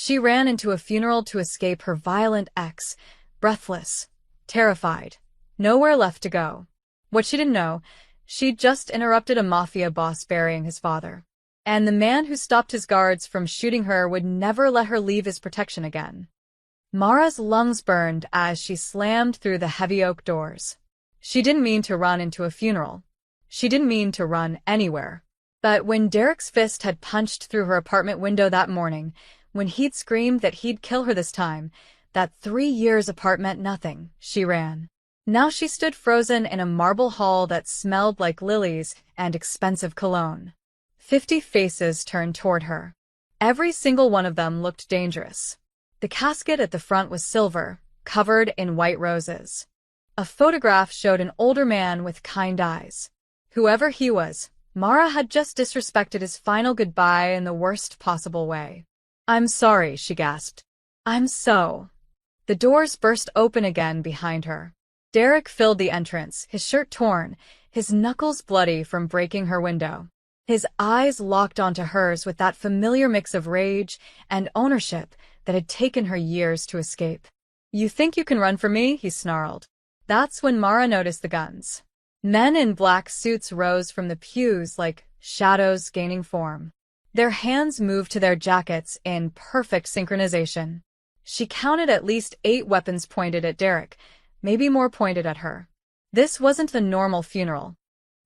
She ran into a funeral to escape her violent ex, breathless, terrified, nowhere left to go. What she didn't know, she'd just interrupted a mafia boss burying his father. And the man who stopped his guards from shooting her would never let her leave his protection again. Mara's lungs burned as she slammed through the heavy oak doors. She didn't mean to run into a funeral. She didn't mean to run anywhere. But when Derek's fist had punched through her apartment window that morning, when he'd screamed that he'd kill her this time, that 3 years apart meant nothing, she ran. Now she stood frozen in a marble hall that smelled like lilies and expensive cologne. 50 faces turned toward her. Every single one of them looked dangerous. The casket at the front was silver, covered in white roses. A photograph showed an older man with kind eyes. Whoever he was, Mara had just disrespected his final goodbye in the worst possible way. "I'm sorry," she gasped. "I'm so—" The doors burst open again behind her. Derek filled the entrance, his shirt torn, his knuckles bloody from breaking her window. His eyes locked onto hers with that familiar mix of rage and ownership that had taken her years to escape. "You think you can run from me?" he snarled. That's when Mara noticed the guns. Men in black suits rose from the pews like shadows gaining form. Their hands moved to their jackets in perfect synchronization. She counted at least 8 weapons pointed at Derek, maybe more pointed at her. This wasn't a normal funeral.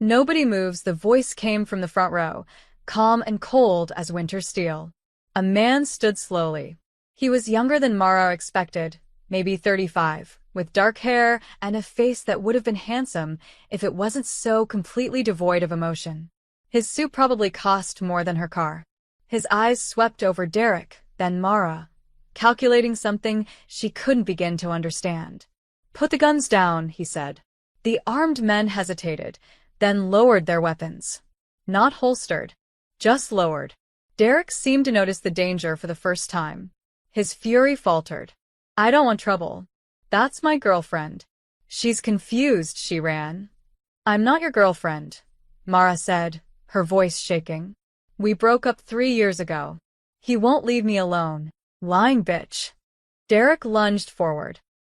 "Nobody moves," the voice came from the front row, calm and cold as winter steel. A man stood slowly. He was younger than Mara expected, maybe 35, with dark hair and a face that would have been handsome if it wasn't so completely devoid of emotion. His suit probably cost more than her car. His eyes swept over Derek, then Mara, calculating something she couldn't begin to understand. "Put the guns down," he said. The armed men hesitated, then lowered their weapons. Not holstered, just lowered. Derek seemed to notice the danger for the first time. His fury faltered. "I don't want trouble. That's my girlfriend." "She's confused," she ran. "I'm not your girlfriend," Mara said, her voice shaking. "We broke up 3 years ago. He won't leave me alone. Lying bitch." Derek lunged forward.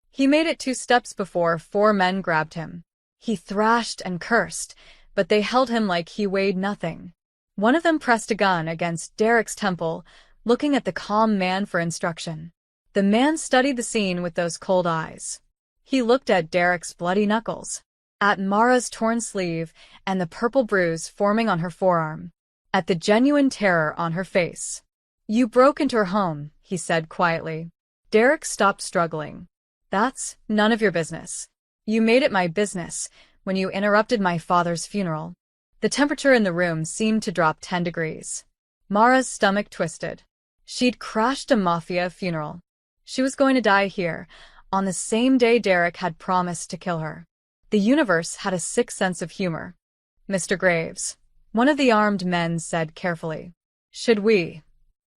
He made it 2 steps before 4 men grabbed him. He thrashed and cursed, but they held him like he weighed nothing. One of them pressed a gun against Derek's temple, looking at the calm man for instruction. The man studied the scene with those cold eyes. He looked at Derek's bloody knuckles, at Mara's torn sleeve and the purple bruise forming on her forearm, at the genuine terror on her face. "You broke into her home," he said quietly. Derek stopped struggling. "That's none of your business. You made it my business when you interrupted my father's funeral." The temperature in the room seemed to drop 10 degrees. Mara's stomach twisted. She'd crashed a Mafia funeral. She was going to die here, on the same day Derek had promised to kill her. The universe had a sick sense of humor. "Mr. Graves," one of the armed men said carefully. "Should we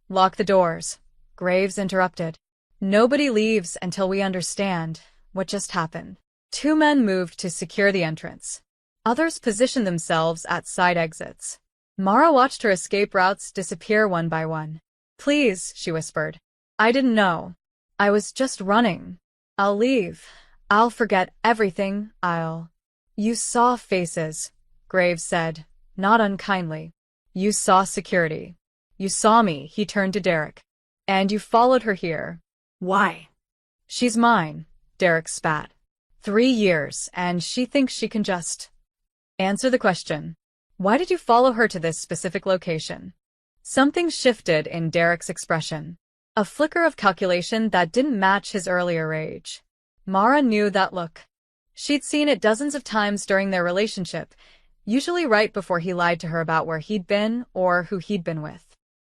lock the doors?" Graves interrupted. "Nobody leaves until we understand what just happened." 2 men moved to secure the entrance. Others positioned themselves at side exits. Mara watched her escape routes disappear one by one. "Please," she whispered. "I didn't know. I was just running. I'll leave. I'll forget everything. You saw faces," Graves said, not unkindly. "You saw security. You saw me," he turned to Derek. "And you followed her here. Why?" "She's mine," Derek spat. 3 years, and she thinks she can just answer the question. "Why did you follow her to this specific location?" Something shifted in Derek's expression. A flicker of calculation that didn't match his earlier rage. Mara knew that look. She'd seen it dozens of times during their relationship, usually right before he lied to her about where he'd been or who he'd been with.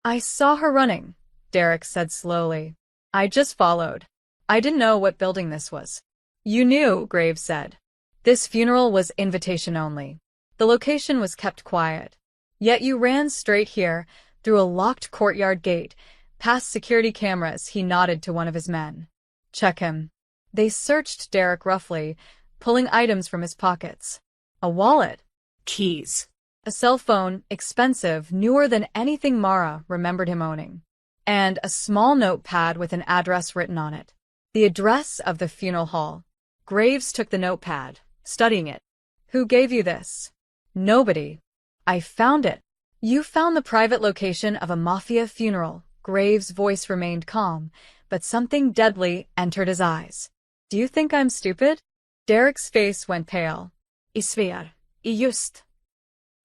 "I saw her running," Derek said slowly. "I just followed. I didn't know what building this was." "You knew," Graves said. "This funeral was invitation only. The location was kept quiet. Yet you ran straight here, through a locked courtyard gate, past security cameras." He nodded to one of his men. "Check him." They searched Derek roughly, pulling items from his pockets. A wallet. Keys. A cell phone, expensive, newer than anything Mara remembered him owning. and a small notepad with an address written on it. The address of the funeral hall. Graves took the notepad, studying it. Who gave you this? Nobody. I found it. You found the private location of a Mafia funeral. Graves' voice remained calm, but something deadly entered his eyes. Do you think I'm stupid? Derek's face went pale. Isviar. Just.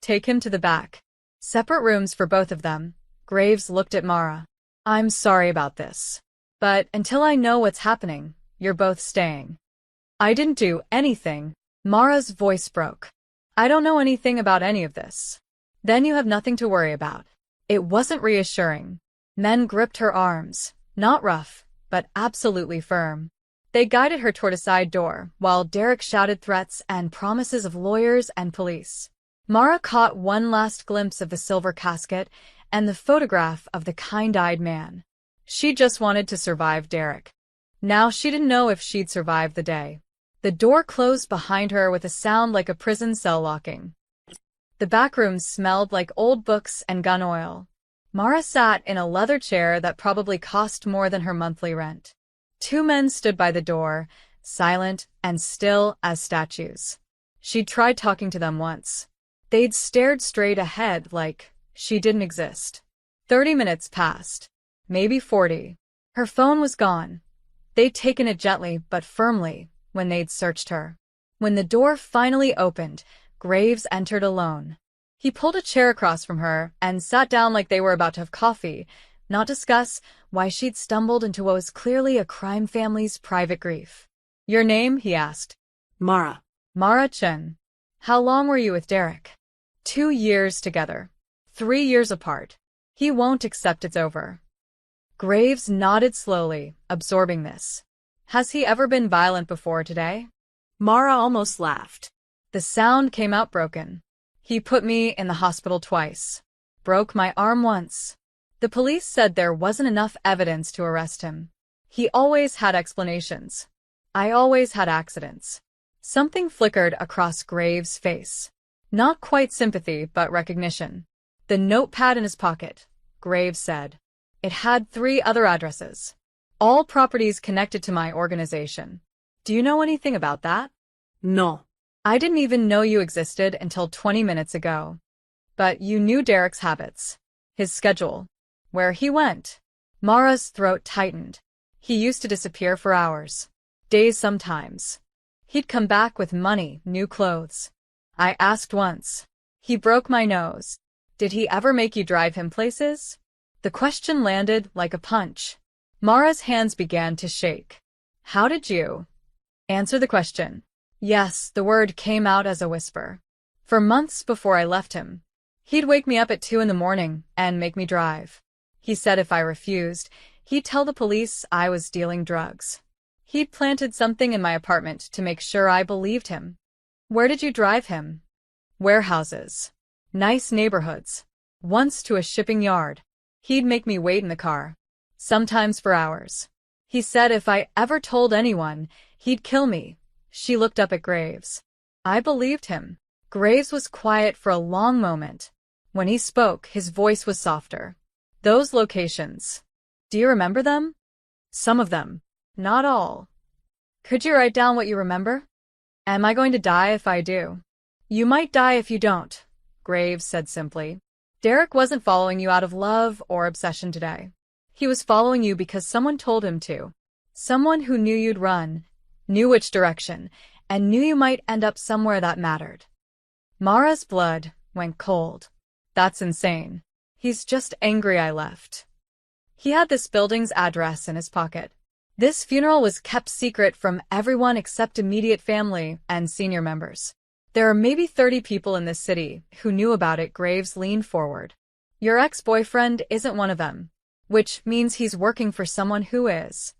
Take him to the back. Separate rooms for both of them. Graves looked at Mara. I'm sorry about this. But until I know what's happening, you're both staying. I didn't do anything. Mara's voice broke. I don't know anything about any of this. Then you have nothing to worry about. It wasn't reassuring. Men gripped her arms, not rough, but absolutely firm. They guided her toward a side door, while Derek shouted threats and promises of lawyers and police. Mara caught one last glimpse of the silver casket and the photograph of the kind-eyed man. She just wanted to survive Derek. Now she didn't know if she'd survive the day. The door closed behind her with a sound like a prison cell locking. The back room smelled like old books and gun oil. Mara sat in a leather chair that probably cost more than her monthly rent. Two men stood by the door, silent and still as statues. She'd tried talking to them once. They'd stared straight ahead like she didn't exist. 30 minutes passed. Maybe 40. Her phone was gone. They'd taken it gently but firmly when they'd searched her. When the door finally opened, Graves entered alone. He pulled a chair across from her and sat down like they were about to have coffee, not discuss why she'd stumbled into what was clearly a crime family's private grief. Your name? He asked. Mara. Mara Chen. How long were you with Derek? 2 years together. 3 years apart. He won't accept it's over. Graves nodded slowly, absorbing this. Has he ever been violent before today? Mara almost laughed. The sound came out broken. He put me in the hospital twice. Broke my arm once. The police said there wasn't enough evidence to arrest him. He always had explanations. I always had accidents. Something flickered across Graves' face. Not quite sympathy, but recognition. The notepad in his pocket, Graves said. It had 3 other addresses. All properties connected to my organization. Do you know anything about that? No. I didn't even know you existed until 20 minutes ago. But you knew Derek's habits. His schedule. Where he went. Mara's throat tightened. He used to disappear for hours. Days sometimes. He'd come back with money, new clothes. I asked once. He broke my nose. Did he ever make you drive him places? The question landed like a punch. Mara's hands began to shake. How did you? Answer the question. Yes, the word came out as a whisper. For months before I left him. He'd wake me up at 2 in the morning and make me drive. He said if I refused, he'd tell the police I was dealing drugs. He'd planted something in my apartment to make sure I believed him. Where did you drive him? Warehouses. Nice neighborhoods. Once to a shipping yard. He'd make me wait in the car. Sometimes for hours. He said if I ever told anyone, he'd kill me. She looked up at Graves. I believed him. Graves was quiet for a long moment. When he spoke, his voice was softer. Those locations. Do you remember them? Some of them. Not all. Could you write down what you remember? Am I going to die if I do? You might die if you don't, Graves said simply. Derek wasn't following you out of love or obsession today. He was following you because someone told him to. Someone who knew you'd run, knew which direction, and knew you might end up somewhere that mattered. Mara's blood went cold. That's insane. He's just angry I left. He had this building's address in his pocket. This funeral was kept secret from everyone except immediate family and senior members. There are maybe 30 people in this city who knew about it. Graves leaned forward. Your ex-boyfriend isn't one of them, which means he's working for someone who is.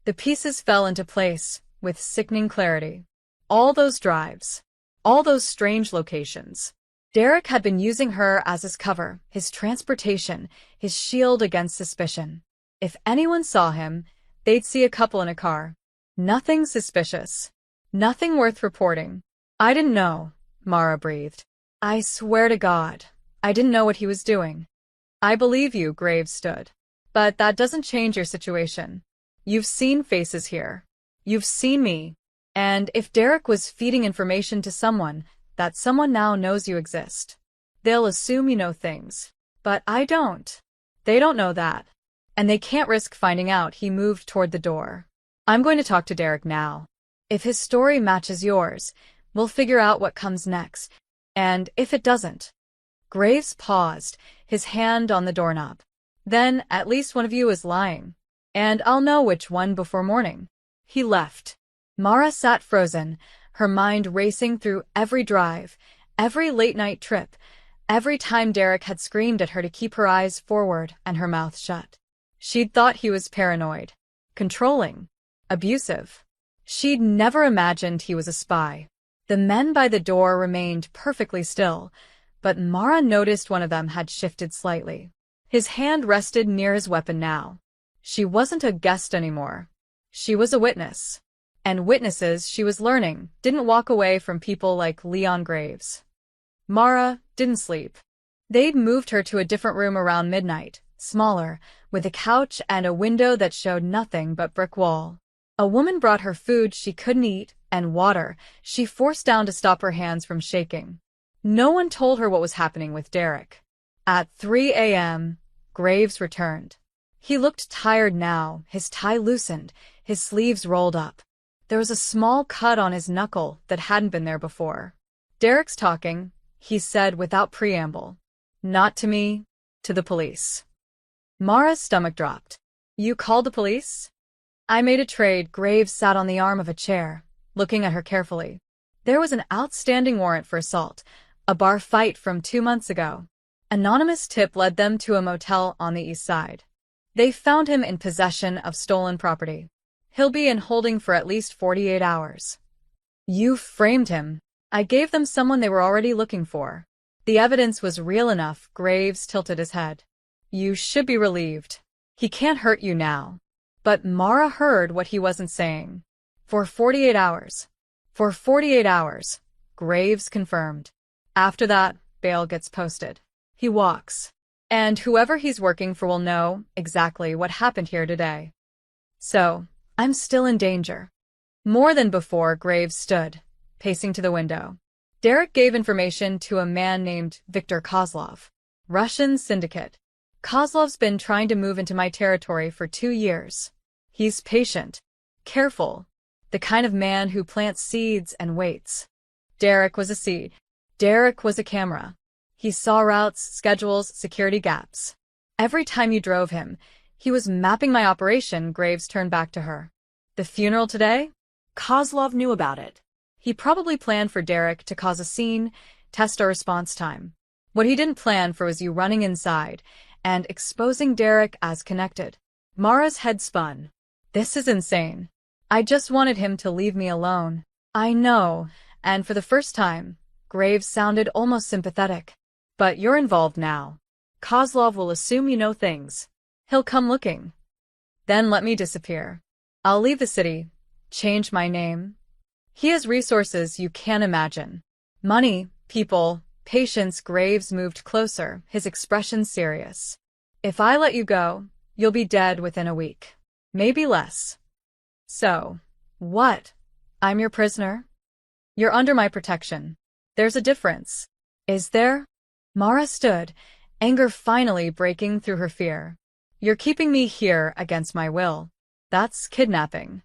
The pieces fell into place with sickening clarity. All those drives. All those strange locations. Derek had been using her as his cover, his transportation, his shield against suspicion. If anyone saw him, they'd see a couple in a car. Nothing suspicious. Nothing worth reporting. I didn't know, Mara breathed. I swear to God, I didn't know what he was doing. I believe you, Graves stood. But that doesn't change your situation. You've seen faces here. You've seen me. And if Derek was feeding information to someone, that someone now knows you exist. They'll assume you know things. But I don't. They don't know that. And they can't risk finding out. He moved toward the door. I'm going to talk to Derek now. If his story matches yours, we'll figure out what comes next. And if it doesn't. Graves paused, his hand on the doorknob. Then, at least one of you is lying. And I'll know which one before morning. He left. Mara sat frozen, her mind racing through every drive, every late-night trip, every time Derek had screamed at her to keep her eyes forward and her mouth shut. She'd thought he was paranoid, controlling, abusive. She'd never imagined he was a spy. The men by the door remained perfectly still, but Mara noticed one of them had shifted slightly. His hand rested near his weapon now. She wasn't a guest anymore. She was a witness. And witnesses, she was learning, didn't walk away from people like Leon Graves. Mara didn't sleep. They'd moved her to a different room around midnight, smaller, with a couch and a window that showed nothing but brick wall. A woman brought her food she couldn't eat and water she forced down to stop her hands from shaking. No one told her what was happening with Derek. At 3 a.m., Graves returned. He looked tired now, his tie loosened, his sleeves rolled up. There was a small cut on his knuckle that hadn't been there before. Derek's talking, he said without preamble. Not to me, to the police. Mara's stomach dropped. You called the police? I made a trade. Graves sat on the arm of a chair, looking at her carefully. There was an outstanding warrant for assault, a bar fight from 2 months ago. Anonymous tip led them to a motel on the east side. They found him in possession of stolen property. He'll be in holding for at least 48 hours. You framed him. I gave them someone they were already looking for. The evidence was real enough. Graves tilted his head. You should be relieved. He can't hurt you now. But Mara heard what he wasn't saying. For 48 hours. For 48 hours, Graves confirmed. After that, bail gets posted. He walks. And whoever he's working for will know exactly what happened here today. So, I'm still in danger. More than before. Graves stood, pacing to the window. Derek gave information to a man named Viktor Kozlov. Russian syndicate. Kozlov's been trying to move into my territory for 2 years. He's patient, careful, the kind of man who plants seeds and waits. Derek was a seed. Derek was a camera. He saw routes, schedules, security gaps. Every time you drove him, he was mapping my operation. Graves turned back to her. The funeral today? Kozlov knew about it. He probably planned for Derek to cause a scene, test our response time. What he didn't plan for was you running inside and exposing Derek as connected. Mara's head spun. This is insane. I just wanted him to leave me alone. I know, and for the first time, Graves sounded almost sympathetic. But you're involved now. Kozlov will assume you know things. He'll come looking. Then let me disappear. I'll leave the city, change my name. He has resources you can't imagine. Money, people, patience. Graves moved closer, his expression serious. If I let you go, you'll be dead within a week. Maybe less. So, what? I'm your prisoner? You're under my protection. There's a difference. Is there? Mara stood, anger finally breaking through her fear. You're keeping me here against my will. That's kidnapping.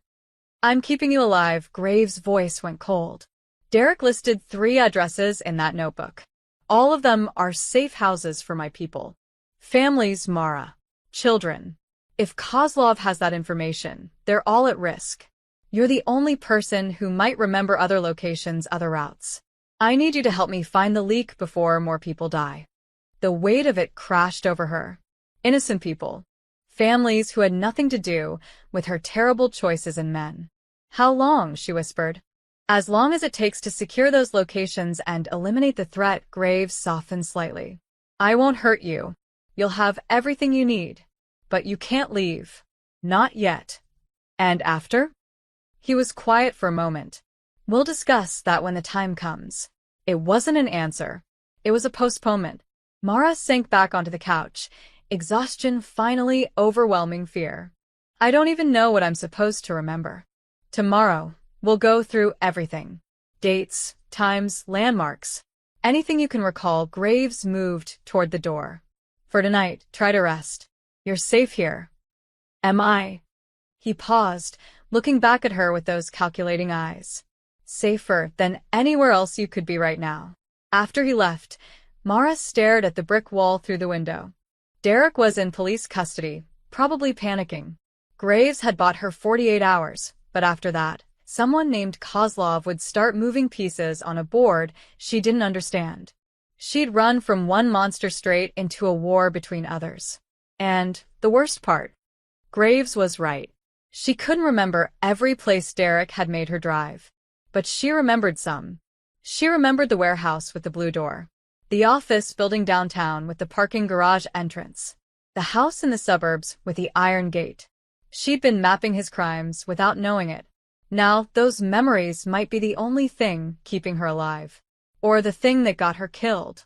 I'm keeping you alive. Graves' voice went cold. Derek listed 3 addresses in that notebook. All of them are safe houses for my people. Families, Mara. Children. If Kozlov has that information, they're all at risk. You're the only person who might remember other locations, other routes. I need you to help me find the leak before more people die. The weight of it crashed over her. Innocent people. Families who had nothing to do with her terrible choices in men. How long? She whispered. As long as it takes to secure those locations and eliminate the threat. Graves softened slightly. I won't hurt you. You'll have everything you need. But you can't leave. Not yet. And after? He was quiet for a moment. We'll discuss that when the time comes. It wasn't an answer. It was a postponement. Mara sank back onto the couch, exhaustion finally overwhelming fear. I don't even know what I'm supposed to remember. Tomorrow, we'll go through everything. Dates, times, landmarks. Anything you can recall. Graves moved toward the door. For tonight, try to rest. You're safe here. Am I? He paused, looking back at her with those calculating eyes. Safer than anywhere else you could be right now. After he left, Mara stared at the brick wall through the window. Derek was in police custody, probably panicking. Graves had bought her 48 hours, but after that, someone named Kozlov would start moving pieces on a board she didn't understand. She'd run from one monster straight into a war between others. And the worst part, Graves was right. She couldn't remember every place Derek had made her drive. But she remembered some. She remembered the warehouse with the blue door, the office building downtown with the parking garage entrance, the house in the suburbs with the iron gate. She'd been mapping his crimes without knowing it. Now, those memories might be the only thing keeping her alive. Or the thing that got her killed.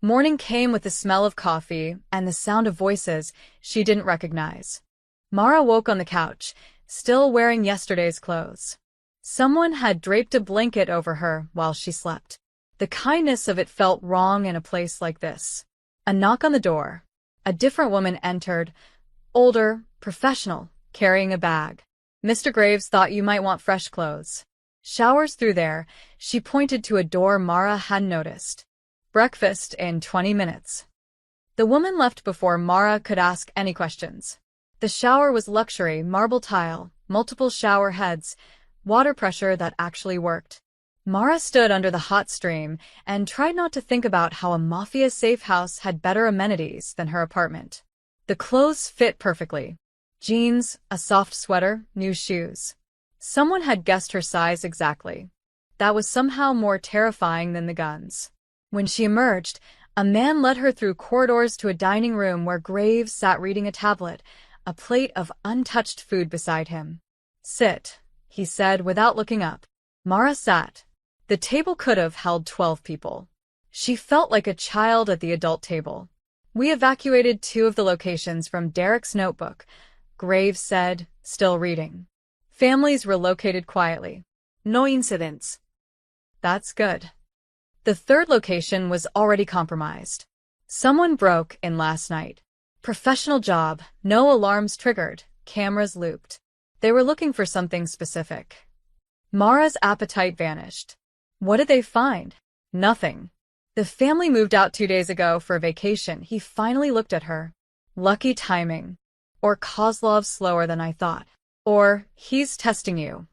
Morning came with the smell of coffee and the sound of voices she didn't recognize. Mara woke on the couch, still wearing yesterday's clothes. Someone had draped a blanket over her while she slept. The kindness of it felt wrong in a place like this. A knock on the door. A different woman entered, older, professional, carrying a bag. Mr. Graves thought you might want fresh clothes. Showers through there. She pointed to a door Mara hadn't noticed. Breakfast in 20 minutes. The woman left before Mara could ask any questions. The shower was luxury, marble tile, multiple shower heads, water pressure that actually worked. Mara stood under the hot stream and tried not to think about how a Mafia safe house had better amenities than her apartment. The clothes fit perfectly. Jeans, a soft sweater, new shoes. Someone had guessed her size exactly. That was somehow more terrifying than the guns. When she emerged, a man led her through corridors to a dining room where Graves sat reading a tablet, a plate of untouched food beside him. Sit, he said without looking up. Mara sat. The table could have held 12 people. She felt like a child at the adult table. We evacuated 2 of the locations from Derek's notebook, Graves said, still reading. Families relocated quietly. No incidents. That's good. The 3rd location was already compromised. Someone broke in last night. Professional job, no alarms triggered, cameras looped. They were looking for something specific. Mara's appetite vanished. What did they find? Nothing. The family moved out 2 days ago for a vacation. He finally looked at her. Lucky timing. Or Kozlov slower than I thought. Or, he's testing you.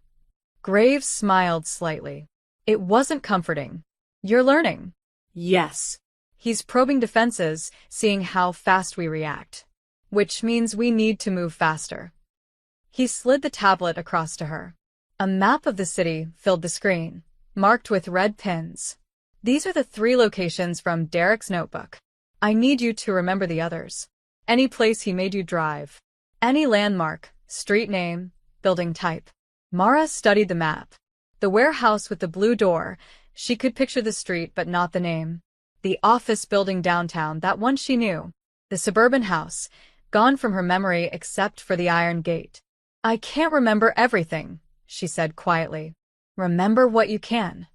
Graves smiled slightly. It wasn't comforting. You're learning. Yes. He's probing defenses, seeing how fast we react. Which means we need to move faster. He slid the tablet across to her. A map of the city filled the screen, marked with red pins. These are the 3 locations from Derek's notebook. I need you to remember the others. Any place he made you drive. Any landmark, street name, building type. Mara studied the map. The warehouse with the blue door. She could picture the street but not the name. The office building downtown, that one she knew. The suburban house, gone from her memory except for the iron gate. I can't remember everything, she said quietly. Remember what you can.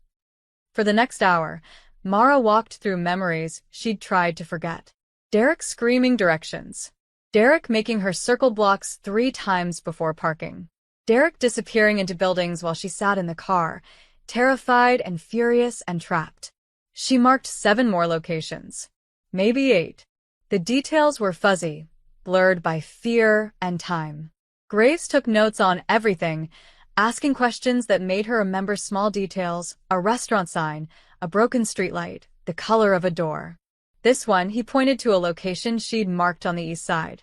For the next hour, Mara walked through memories she'd tried to forget. Derek screaming directions. Derek making her circle blocks 3 times before parking. Derek disappearing into buildings while she sat in the car, terrified and furious and trapped. She marked 7 more locations. Maybe 8. The details were fuzzy, blurred by fear and time. Graves took notes on everything, asking questions that made her remember small details, a restaurant sign, a broken streetlight, the color of a door. This one, he pointed to a location she'd marked on the east side.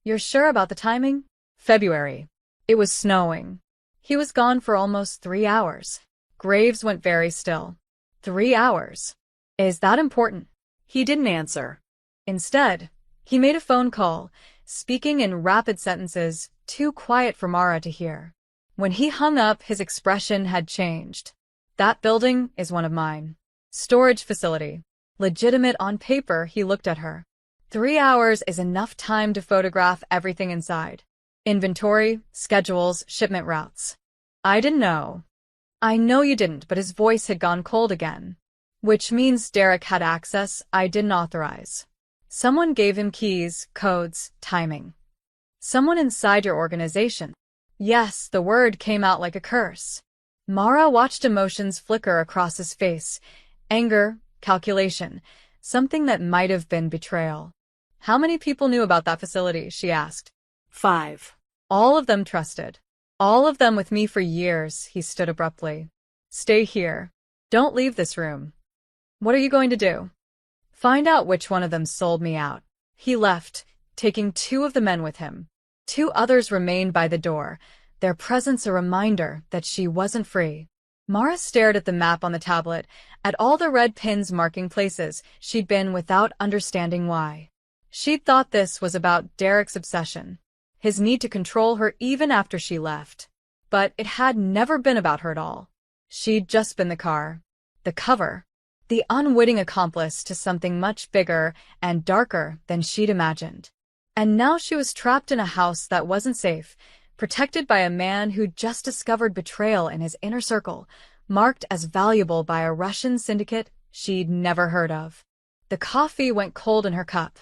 You're sure about the timing? February. It was snowing. He was gone for almost 3 hours. Graves went very still. 3 hours. Is that important? He didn't answer. Instead, he made a phone call, speaking in rapid sentences, too quiet for Mara to hear. When he hung up, his expression had changed. That building is one of mine. Storage facility. Legitimate on paper. He looked at her. 3 hours is enough time to photograph everything inside. Inventory, schedules, shipment routes. I didn't know. I know you didn't, but his voice had gone cold again. Which means Derek had access I didn't authorize. Someone gave him keys, codes, timing. Someone inside your organization. Yes, the word came out like a curse. Mara watched emotions flicker across his face. Anger, calculation, something that might have been betrayal. How many people knew about that facility, she asked. 5. All of them trusted. All of them with me for years, he stood abruptly. Stay here. Don't leave this room. What are you going to do? Find out which one of them sold me out. He left, taking 2 of the men with him. 2 others remained by the door, their presence a reminder that she wasn't free. Mara stared at the map on the tablet, at all the red pins marking places she'd been without understanding why. She'd thought this was about Derek's obsession, his need to control her even after she left. But it had never been about her at all. She'd just been the car, the cover, the unwitting accomplice to something much bigger and darker than she'd imagined. And now she was trapped in a house that wasn't safe, protected by a man who'd just discovered betrayal in his inner circle, marked as valuable by a Russian syndicate she'd never heard of. The coffee went cold in her cup.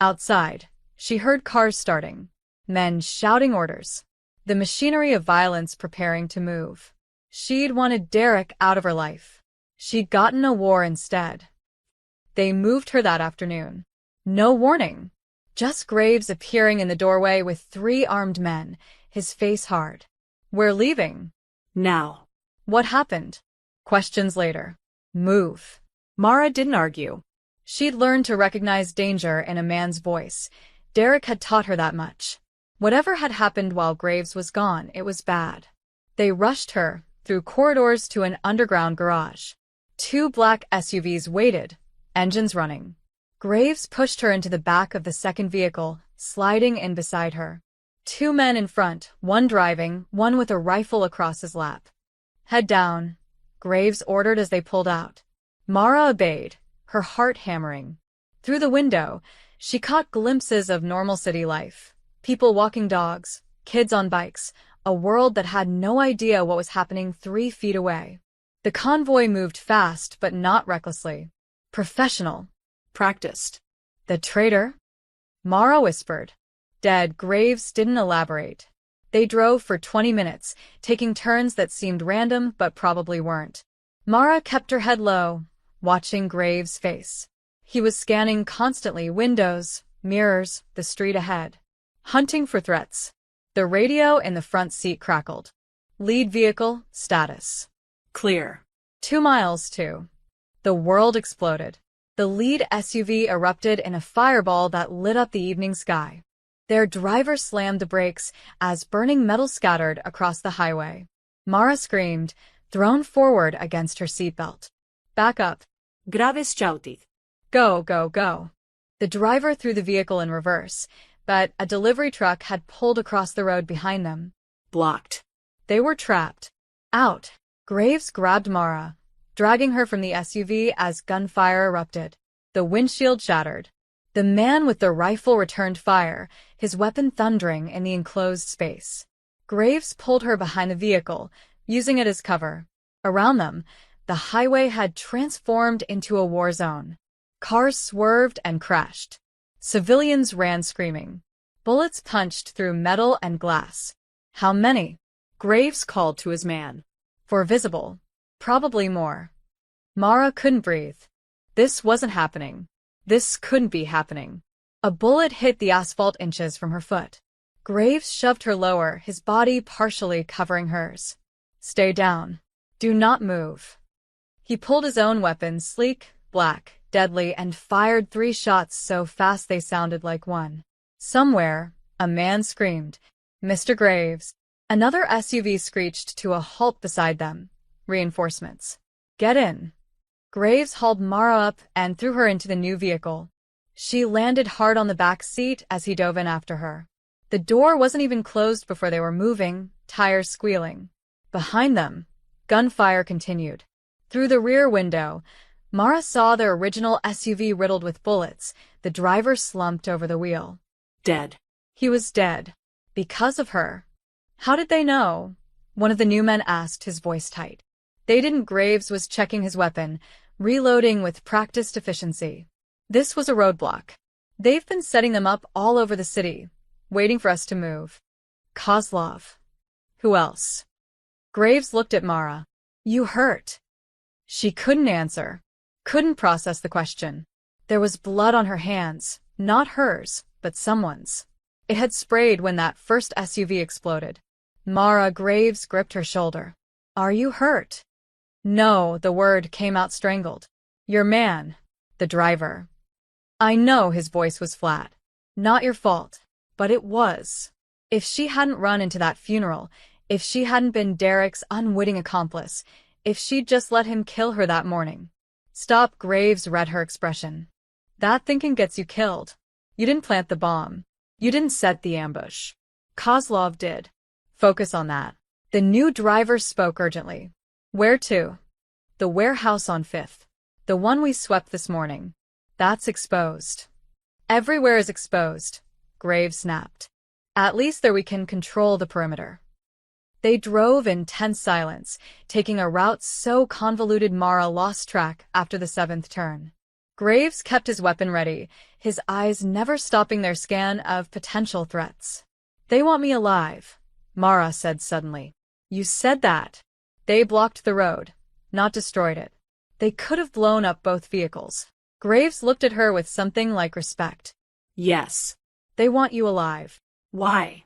Outside, she heard cars starting, men shouting orders, the machinery of violence preparing to move. She'd wanted Derek out of her life. She'd gotten a war instead. They moved her that afternoon. No warning. Just Graves appearing in the doorway with 3 armed men, his face hard. We're leaving. Now. What happened? Questions later. Move. Mara didn't argue. She'd learned to recognize danger in a man's voice. Derek had taught her that much. Whatever had happened while Graves was gone, it was bad. They rushed her, through corridors to an underground garage. 2 black SUVs waited, engines running. Graves pushed her into the back of the second vehicle, sliding in beside her. 2 men in front, one driving, one with a rifle across his lap. Head down, Graves ordered as they pulled out. Mara obeyed, her heart hammering. Through the window, she caught glimpses of normal city life. People walking dogs, kids on bikes, a world that had no idea what was happening 3 feet away. The convoy moved fast, but not recklessly. Professional. Practiced. The traitor? Mara whispered. Dead. Graves didn't elaborate. They drove for 20 minutes, taking turns that seemed random but probably weren't. Mara kept her head low, watching Graves' face. He was scanning constantly windows, mirrors, the street ahead. Hunting for threats. The radio in the front seat crackled. Lead vehicle, status. Clear. 2 miles to. The world exploded. The lead SUV erupted in a fireball that lit up the evening sky. Their driver slammed the brakes as burning metal scattered across the highway. Mara screamed, thrown forward against her seatbelt. Back up. Graves shouted. Go, go, go. The driver threw the vehicle in reverse, but a delivery truck had pulled across the road behind them. Blocked. They were trapped. Out. Graves grabbed Mara, dragging her from the SUV as gunfire erupted. The windshield shattered. The man with the rifle returned fire, his weapon thundering in the enclosed space. Graves pulled her behind the vehicle, using it as cover. Around them, the highway had transformed into a war zone. Cars swerved and crashed. Civilians ran screaming. Bullets punched through metal and glass. How many? Graves called to his man. 4 visible. Probably more. Mara couldn't breathe. This wasn't happening. This couldn't be happening. A bullet hit the asphalt inches from her foot. Graves shoved her lower, his body partially covering hers. Stay down. Do not move. He pulled his own weapon, sleek, black, deadly, and fired 3 shots so fast they sounded like one. Somewhere, a man screamed, Mr. Graves. Another SUV screeched to a halt beside them. Reinforcements. Get in. Graves hauled Mara up and threw her into the new vehicle. She landed hard on the back seat as he dove in after her. The door wasn't even closed before they were moving, tires squealing. Behind them, gunfire continued. Through the rear window, Mara saw their original SUV riddled with bullets, The driver slumped over the wheel. Dead. He was dead. Because of her. How did they know? One of the new men asked, his voice tight. They didn't. Graves was checking his weapon, reloading with practiced efficiency. This was a roadblock. They've been setting them up all over the city, waiting for us to move. Kozlov. Who else? Graves looked at Mara. You hurt. She couldn't answer. Couldn't process the question. There was blood on her hands, not hers, but someone's. It had sprayed when that first SUV exploded. Mara. Graves gripped her shoulder. Are you hurt? No, the word came out strangled. Your man. The driver. I know, his voice was flat. Not your fault. But it was. If she hadn't run into that funeral, if she hadn't been Derek's unwitting accomplice, if she'd just let him kill her that morning. Stop. Graves read her expression. That thinking gets you killed. You didn't plant the bomb. You didn't set the ambush. Kozlov did. Focus on that. The new driver spoke urgently. Where to? The warehouse on 5th. The one we swept this morning. That's exposed. Everywhere is exposed, Graves snapped. At least there we can control the perimeter. They drove in tense silence, taking a route so convoluted Mara lost track after the 7th turn. Graves kept his weapon ready, his eyes never stopping their scan of potential threats. They want me alive, Mara said suddenly. You said that. They blocked the road, not destroyed it. They could have blown up both vehicles. Graves looked at her with something like respect. Yes. They want you alive. Why?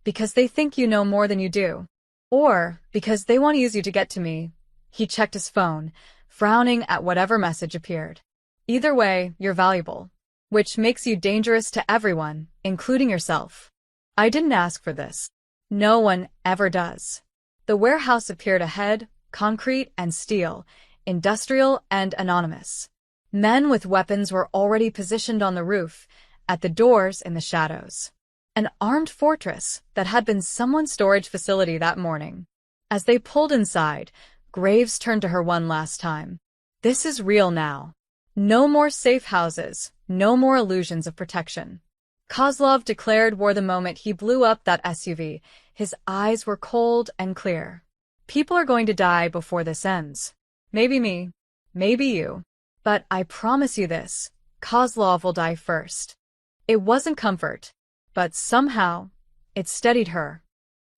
Because they think you know more than you do. Or because they want to use you to get to me. He checked his phone, frowning at whatever message appeared. Either way, you're valuable, which makes you dangerous to everyone, including yourself. I didn't ask for this. No one ever does. The warehouse appeared ahead, concrete and steel, industrial and anonymous. Men with weapons were already positioned on the roof, at the doors in the shadows. An armed fortress that had been someone's storage facility that morning. As they pulled inside, Graves turned to her one last time. This is real now. No more safe houses, no more illusions of protection. Kozlov declared war the moment he blew up that SUV. His eyes were cold and clear. People are going to die before this ends. Maybe me, maybe you. But I promise you this, Kozlov will die first. It wasn't comfort, but somehow, it steadied her.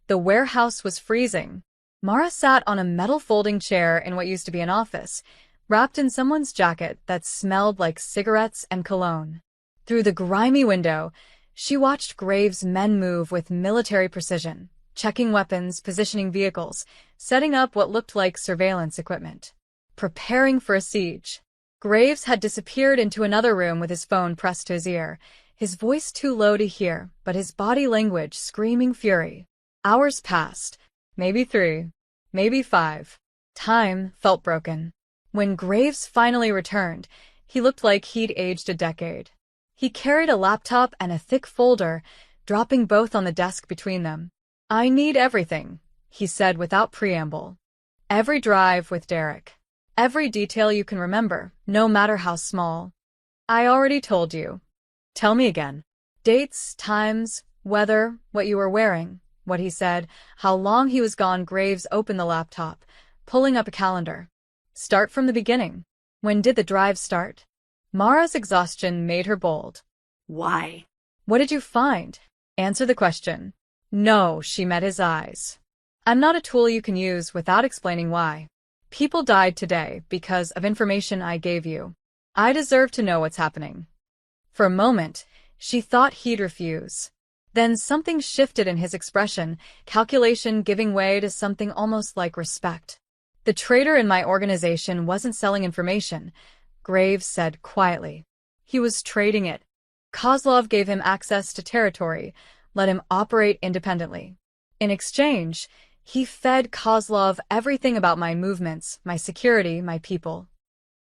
The warehouse was freezing. Mara sat on a metal folding chair in what used to be an office, wrapped in someone's jacket that smelled like cigarettes and cologne. Through the grimy window, she watched Graves' men move with military precision, checking weapons, positioning vehicles, setting up what looked like surveillance equipment. Preparing for a siege. Graves had disappeared into another room with his phone pressed to his ear, his voice too low to hear, but his body language screaming fury. Hours passed. Maybe 3. Maybe 5. Time felt broken. When Graves finally returned, he looked like he'd aged a decade. He carried a laptop and a thick folder, dropping both on the desk between them. I need everything, he said without preamble. Every drive with Derek. Every detail you can remember, no matter how small. I already told you. Tell me again. Dates, times, weather, what you were wearing, what he said, how long he was gone. Graves opened the laptop, pulling up a calendar. Start from the beginning. When did the drive start? Mara's exhaustion made her bold. Why? What did you find? Answer the question. No, she met his eyes. I'm not a tool you can use without explaining why. People died today because of information I gave you. I deserve to know what's happening. For a moment, she thought he'd refuse. Then something shifted in his expression, calculation giving way to something almost like respect. The traitor in my organization wasn't selling information, Graves said quietly. He was trading it. Kozlov gave him access to territory, let him operate independently. In exchange, he fed Kozlov everything about my movements, my security, my people.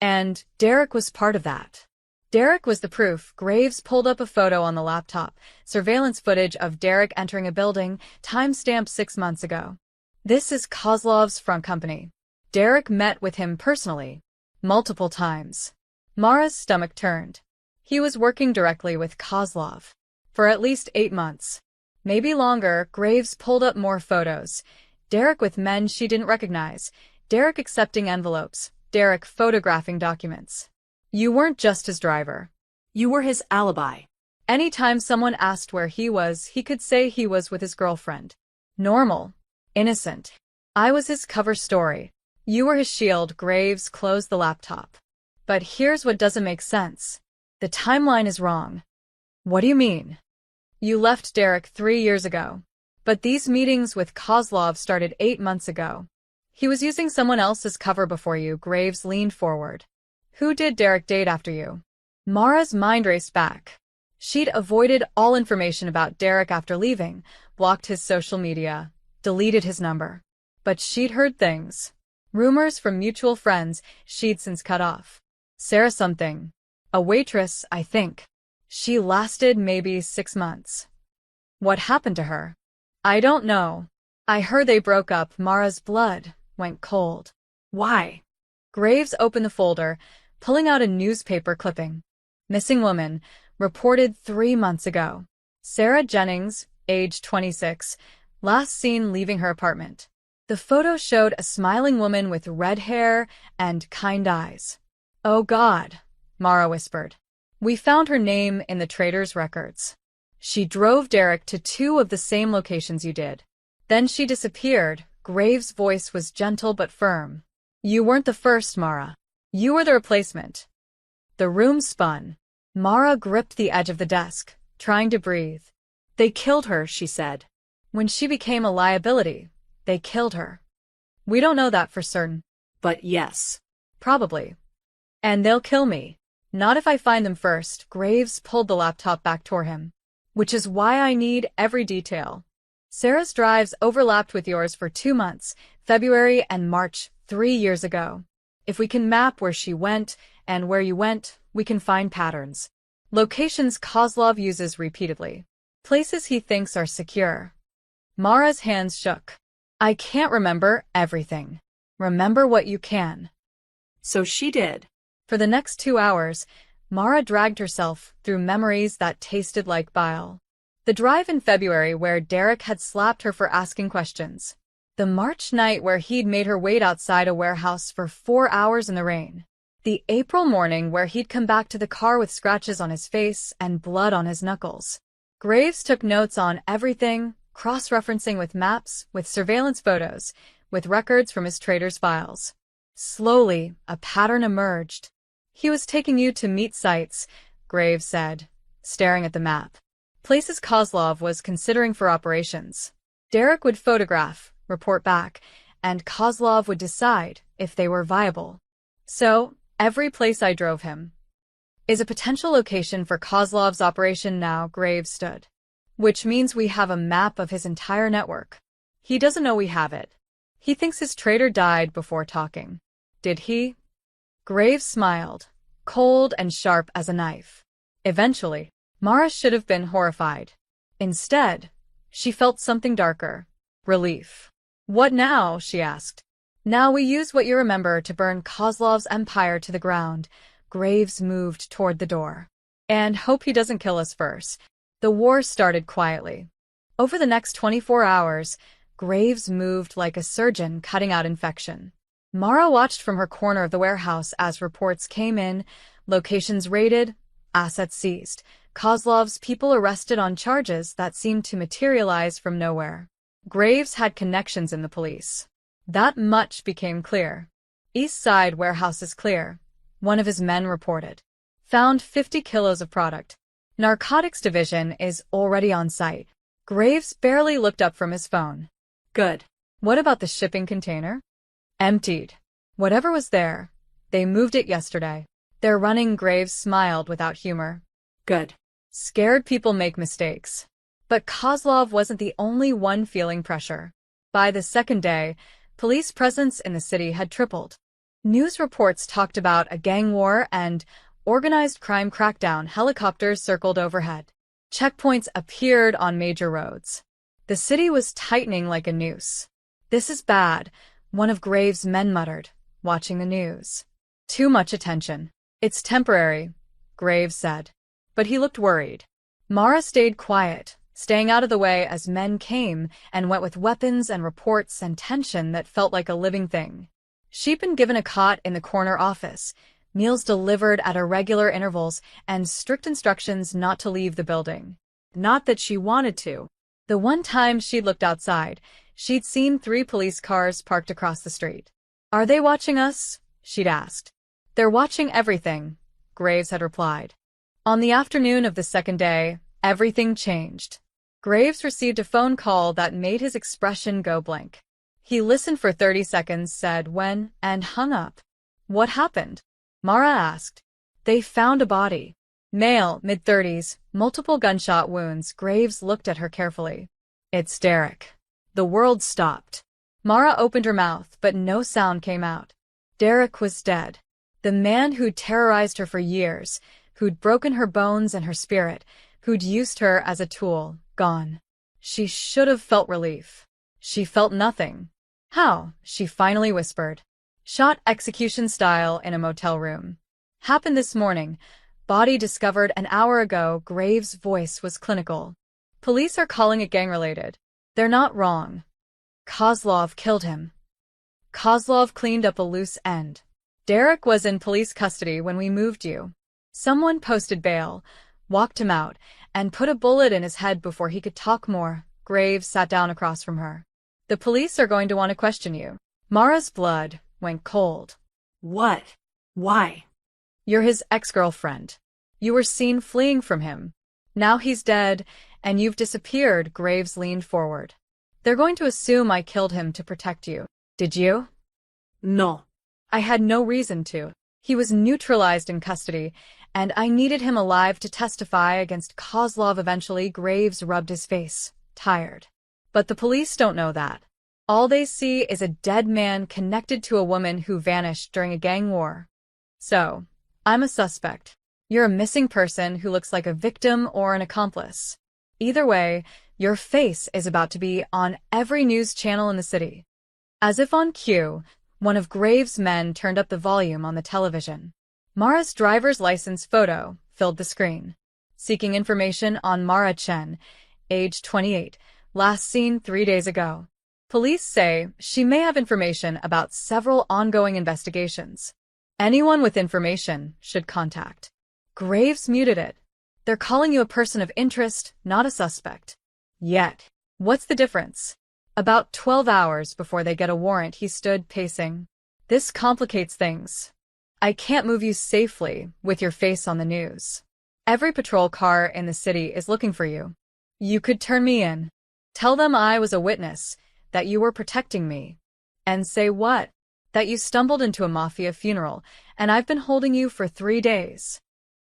And Derek was part of that. Derek was the proof. Graves pulled up a photo on the laptop, surveillance footage of Derek entering a building, time-stamped 6 months ago. This is Kozlov's front company. Derek met with him personally. Multiple times. Mara's stomach turned. He was working directly with Kozlov for at least 8 months. Maybe longer. Graves pulled up more photos. Derek with men she didn't recognize. Derek accepting envelopes. Derek photographing documents. You weren't just his driver. You were his alibi. Anytime someone asked where he was, he could say he was with his girlfriend. Normal. Innocent. I was his cover story. You were his shield. Graves closed the laptop. But here's what doesn't make sense. The timeline is wrong. What do you mean? You left Derek 3 years ago. But these meetings with Kozlov started 8 months ago. He was using someone else's cover before you. Graves leaned forward. Who did Derek date after you? Mara's mind raced back. She'd avoided all information about Derek after leaving, blocked his social media, deleted his number. But she'd heard things. Rumors from mutual friends she'd since cut off. Sarah something. A waitress, I think. She lasted maybe 6 months. What happened to her? I don't know. I heard they broke up. Mara's blood went cold. Why? Graves opened the folder, pulling out a newspaper clipping. Missing woman, reported 3 months ago. Sarah Jennings, age 26, last seen leaving her apartment. The photo showed a smiling woman with red hair and kind eyes. Oh God, Mara whispered. We found her name in the trader's records. She drove Derek to 2 of the same locations you did. Then she disappeared. Graves' voice was gentle but firm. You weren't the first, Mara. You were the replacement. The room spun. Mara gripped the edge of the desk, trying to breathe. They killed her, she said. When she became a liability, they killed her. We don't know that for certain. But yes. Probably. And they'll kill me. Not if I find them first. Graves pulled the laptop back toward him. Which is why I need every detail. Sarah's drives overlapped with yours for 2 months, February and March, 3 years ago. If we can map where she went and where you went, we can find patterns. Locations Kozlov uses repeatedly. Places he thinks are secure. Mara's hands shook. I can't remember everything. Remember what you can. So she did. For the next 2 hours, Mara dragged herself through memories that tasted like bile. The drive in February where Derek had slapped her for asking questions. The March night where he'd made her wait outside a warehouse for 4 hours in the rain. The April morning where he'd come back to the car with scratches on his face and blood on his knuckles. Graves took notes on everything, cross-referencing with maps, with surveillance photos, with records from his trader's files. Slowly, a pattern emerged. He was taking you to meet sites, Graves said, staring at the map. Places Kozlov was considering for operations. Derek would photograph, report back, and Kozlov would decide if they were viable. So, every place I drove him is a potential location for Kozlov's operation now. Graves stood. Which means we have a map of his entire network. He doesn't know we have it. He thinks his trader died before talking. Did he? Graves smiled, cold and sharp as a knife. Eventually, Mara should have been horrified. Instead, she felt something darker. Relief. What now? She asked. Now we use what you remember to burn Kozlov's empire to the ground. Graves moved toward the door. And hope he doesn't kill us first. The war started quietly. Over the next 24 hours, Graves moved like a surgeon cutting out infection. Mara watched from her corner of the warehouse as reports came in, locations raided, assets seized, Kozlov's people arrested on charges that seemed to materialize from nowhere. Graves had connections in the police. That much became clear. East Side warehouse is clear, one of his men reported. Found 50 kilos of product. Narcotics division is already on site. Graves barely looked up from his phone. Good. What about the shipping container? Emptied. Whatever was there, they moved it yesterday. They're running. Graves smiled without humor. Good. Scared people make mistakes. But Kozlov wasn't the only one feeling pressure. By the second day, police presence in the city had tripled. News reports talked about a gang war and organized crime crackdown. Helicopters circled overhead. Checkpoints appeared on major roads. The city was tightening like a noose. This is bad, one of Graves' men muttered, watching the news. Too much attention. It's temporary, Graves said. but he looked worried. Mara stayed quiet, staying out of the way as men came and went with weapons and reports and tension that felt like a living thing. She'd been given a cot in the corner office, meals delivered at irregular intervals, and strict instructions not to leave the building. Not that she wanted to. The one time she'd looked outside, she'd seen 3 police cars parked across the street. "Are they watching us?" she'd asked. "They're watching everything," Graves had replied. On the afternoon of the second day, everything changed. Graves received a phone call that made his expression go blank. He listened for 30 seconds, said when, and hung up. "What happened?" Mara asked. "They found a body. Male, mid-30s, multiple gunshot wounds." Graves looked at her carefully. "It's Derek." The world stopped. Mara opened her mouth, but no sound came out. Derek was dead. The man who'd terrorized her for years, who'd broken her bones and her spirit, who'd used her as a tool, gone. She should have felt relief. She felt nothing. "How?" she finally whispered. "Shot execution style in a motel room. Happened this morning. Body discovered an hour ago." Graves' voice was clinical. "Police are calling it gang-related. They're not wrong. Kozlov killed him. Kozlov cleaned up a loose end. Derek was in police custody when we moved you. Someone posted bail, walked him out, and put a bullet in his head before he could talk more." Graves sat down across from her. "The police are going to want to question you." Mara's blood went cold. What? Why? "You're his ex-girlfriend. You were seen fleeing from him. Now he's dead, and you've disappeared." Graves leaned forward. "They're going to assume I killed him to protect you." "Did you?" No. "I had no reason to. He was neutralized in custody, and I needed him alive to testify against Kozlov eventually." Graves rubbed his face, tired. "But the police don't know that. All they see is a dead man connected to a woman who vanished during a gang war. So, I'm a suspect. You're a missing person who looks like a victim or an accomplice. Either way, your face is about to be on every news channel in the city." As if on cue, one of Graves' men turned up the volume on the television. Mara's driver's license photo filled the screen. "Seeking information on Mara Chen, age 28, last seen 3 days ago. Police say she may have information about several ongoing investigations. Anyone with information should contact." Graves muted it. "They're calling you a person of interest, not a suspect. Yet. What's the difference?" About 12 hours before they get a warrant, he stood pacing. "This complicates things. I can't move you safely with your face on the news. Every patrol car in the city is looking for you. You could turn me in. Tell them I was a witness, that you were protecting me. And say what? That you stumbled into a Mafia funeral, and I've been holding you for 3 days.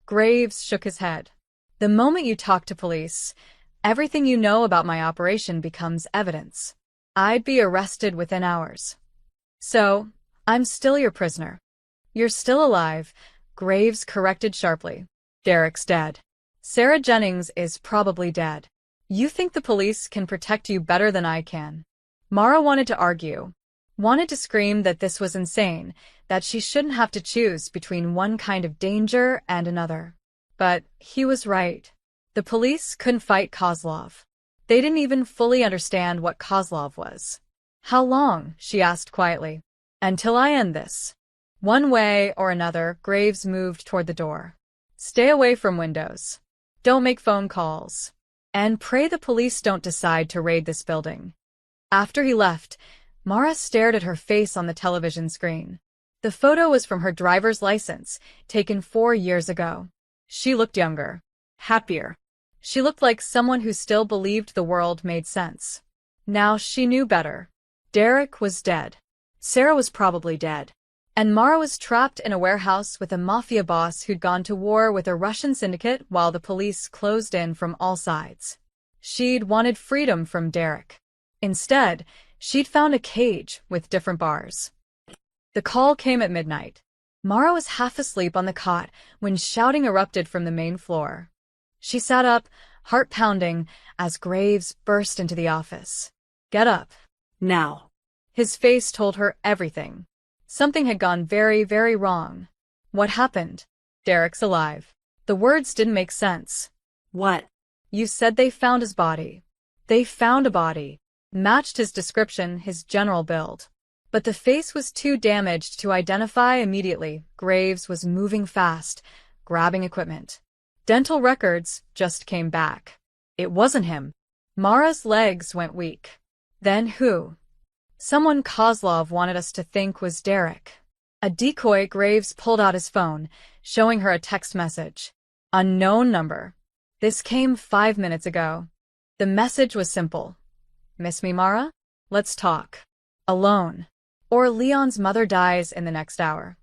Graves shook his head. "The moment you talk to police, everything you know about my operation becomes evidence. I'd be arrested within hours. So, I'm still your prisoner." "You're still alive," Graves corrected sharply. "Derek's dead. Sarah Jennings is probably dead. You think the police can protect you better than I can." Mara wanted to argue, wanted to scream that this was insane, that she shouldn't have to choose between one kind of danger and another. But he was right. The police couldn't fight Kozlov. They didn't even fully understand what Kozlov was. "How long?" she asked quietly. "Until I end this. One way or another." Graves moved toward the door. "Stay away from windows. Don't make phone calls. And pray the police don't decide to raid this building." After he left, Mara stared at her face on the television screen. The photo was from her driver's license, taken 4 years ago. She looked younger, happier. She looked like someone who still believed the world made sense. Now she knew better. Derek was dead. Sarah was probably dead. And Mara was trapped in a warehouse with a mafia boss who'd gone to war with a Russian syndicate while the police closed in from all sides. She'd wanted freedom from Derek. Instead, she'd found a cage with different bars. The call came at midnight. Mara was half asleep on the cot when shouting erupted from the main floor. She sat up, heart pounding, as Graves burst into the office. "Get up. Now." His face told her everything. Something had gone very, very wrong. What happened? Derek's alive. The words didn't make sense. What? You said they found his body. They found a body. Matched his description, his general build. But the face was too damaged to identify immediately. Graves was moving fast, grabbing equipment. Dental records just came back. It wasn't him. Mara's legs went weak. Then who? Someone Kozlov wanted us to think was Derek. A decoy. Graves pulled out his phone, showing her a text message. Unknown number. This came 5 minutes ago. The message was simple. Miss me, Mara? Let's talk. Alone. Or Leon's mother dies in the next hour.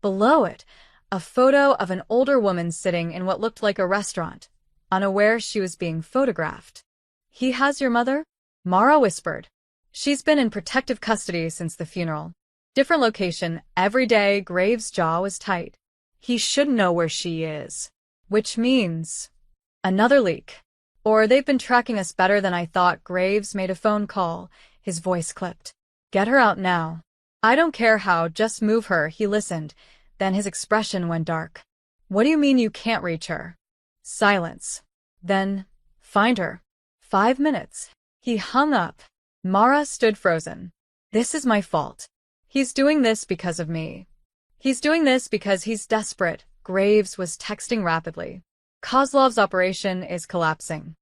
Below it, a photo of an older woman sitting in what looked like a restaurant, unaware she was being photographed. He has your mother? Mara whispered. She's been in protective custody since the funeral. Different location every day. Graves' jaw was tight. He should know where she is. Which means another leak. Or they've been tracking us better than I thought. Graves made a phone call, his voice clipped. Get her out now. I don't care how, just move her. He listened, then his expression went dark. What do you mean you can't reach her? Silence. Then, find her. 5 minutes. He hung up. Mara stood frozen. This is my fault. He's doing this because of me. He's doing this because he's desperate. Graves was texting rapidly. Kozlov's operation is collapsing.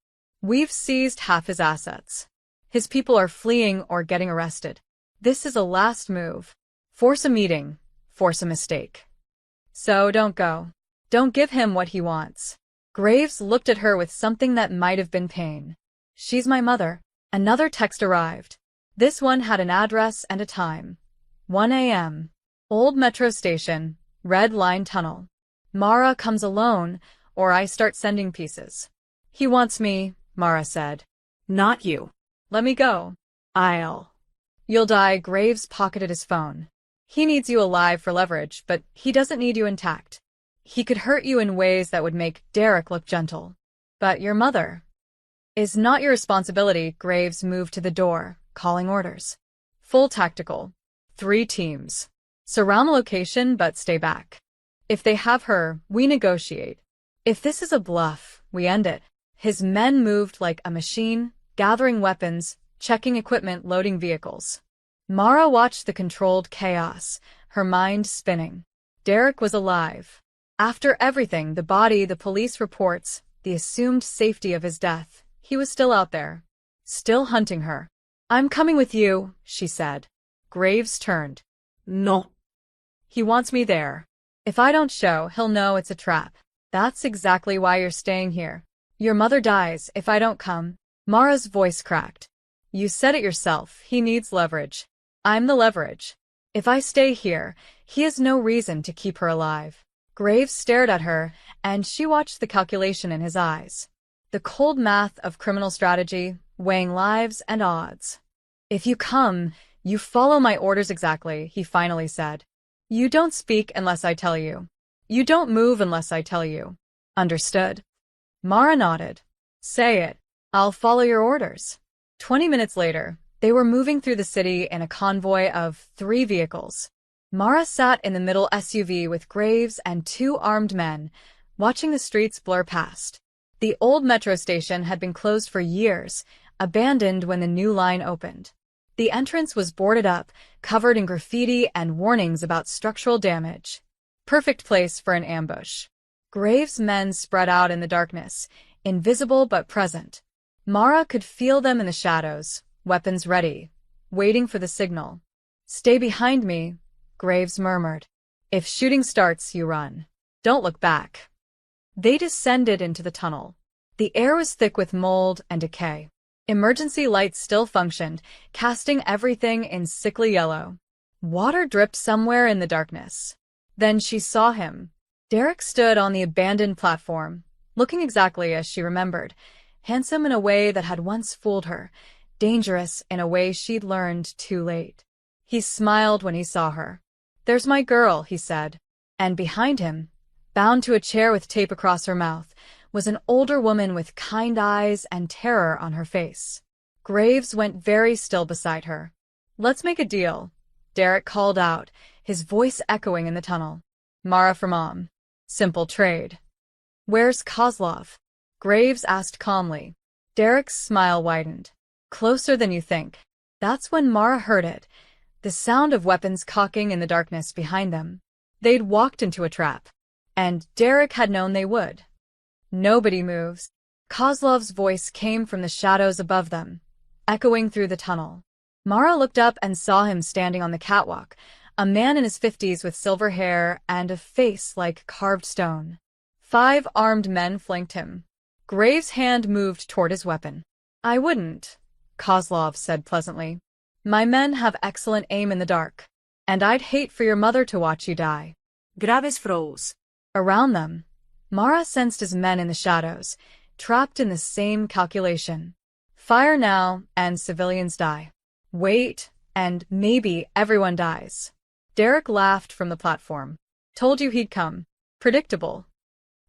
We've seized half his assets. His people are fleeing or getting arrested. This is a last move. Force a meeting. Force a mistake. So don't go. Don't give him what he wants. Graves looked at her with something that might have been pain. She's my mother. Another text arrived. This one had an address and a time. 1 a.m. Old metro station, Red Line Tunnel. Mara comes alone, or I start sending pieces. He wants me, Mara said. Not you. Let me go. You'll die. Graves pocketed his phone. He needs you alive for leverage, but he doesn't need you intact. He could hurt you in ways that would make Derek look gentle. But your mother is not your responsibility. Graves moved to the door, calling orders. Full tactical. 3 teams. Surround the location, but stay back. If they have her, we negotiate. If this is a bluff, we end it. His men moved like a machine, gathering weapons, checking equipment, loading vehicles. Mara watched the controlled chaos, her mind spinning. Derek was alive. After everything, the body, the police reports, the assumed safety of his death, he was still out there. Still hunting her. I'm coming with you, she said. Graves turned. No. He wants me there. If I don't show, he'll know it's a trap. That's exactly why you're staying here. Your mother dies if I don't come. Mara's voice cracked. You said it yourself, he needs leverage. I'm the leverage. If I stay here, he has no reason to keep her alive. Graves stared at her, and she watched the calculation in his eyes. The cold math of criminal strategy, weighing lives and odds. If you come, you follow my orders exactly, he finally said. You don't speak unless I tell you. You don't move unless I tell you. Understood? Mara nodded. Say it. I'll follow your orders. 20 minutes later, they were moving through the city in a convoy of 3 vehicles. Mara sat in the middle SUV with Graves and 2 armed men, watching the streets blur past. The old metro station had been closed for years, abandoned when the new line opened. The entrance was boarded up, covered in graffiti and warnings about structural damage. Perfect place for an ambush. Graves' men spread out in the darkness, invisible but present. Mara could feel them in the shadows, weapons ready, waiting for the signal. Stay behind me, Graves murmured. If shooting starts, you run. Don't look back. They descended into the tunnel. The air was thick with mold and decay. Emergency lights still functioned, casting everything in sickly yellow. Water dripped somewhere in the darkness. Then she saw him. Derek stood on the abandoned platform, looking exactly as she remembered, handsome in a way that had once fooled her, dangerous in a way she'd learned too late. He smiled when he saw her. There's my girl, he said. And behind him, bound to a chair with tape across her mouth, was an older woman with kind eyes and terror on her face. Graves went very still beside her. Let's make a deal, Derek called out, his voice echoing in the tunnel. Mara for mom. Simple trade. Where's Kozlov? Graves asked calmly. Derek's smile widened. Closer than you think. That's when Mara heard it, the sound of weapons cocking in the darkness behind them. They'd walked into a trap. And Derek had known they would. Nobody moves. Kozlov's voice came from the shadows above them, echoing through the tunnel. Mara looked up and saw him standing on the catwalk, a man in his 50s with silver hair and a face like carved stone. 5 armed men flanked him. Graves' hand moved toward his weapon. I wouldn't, Kozlov said pleasantly. My men have excellent aim in the dark, and I'd hate for your mother to watch you die. Graves froze. Around them, Mara sensed his men in the shadows, trapped in the same calculation. Fire now, and civilians die. Wait, and maybe everyone dies. Derek laughed from the platform. Told you he'd come. Predictable.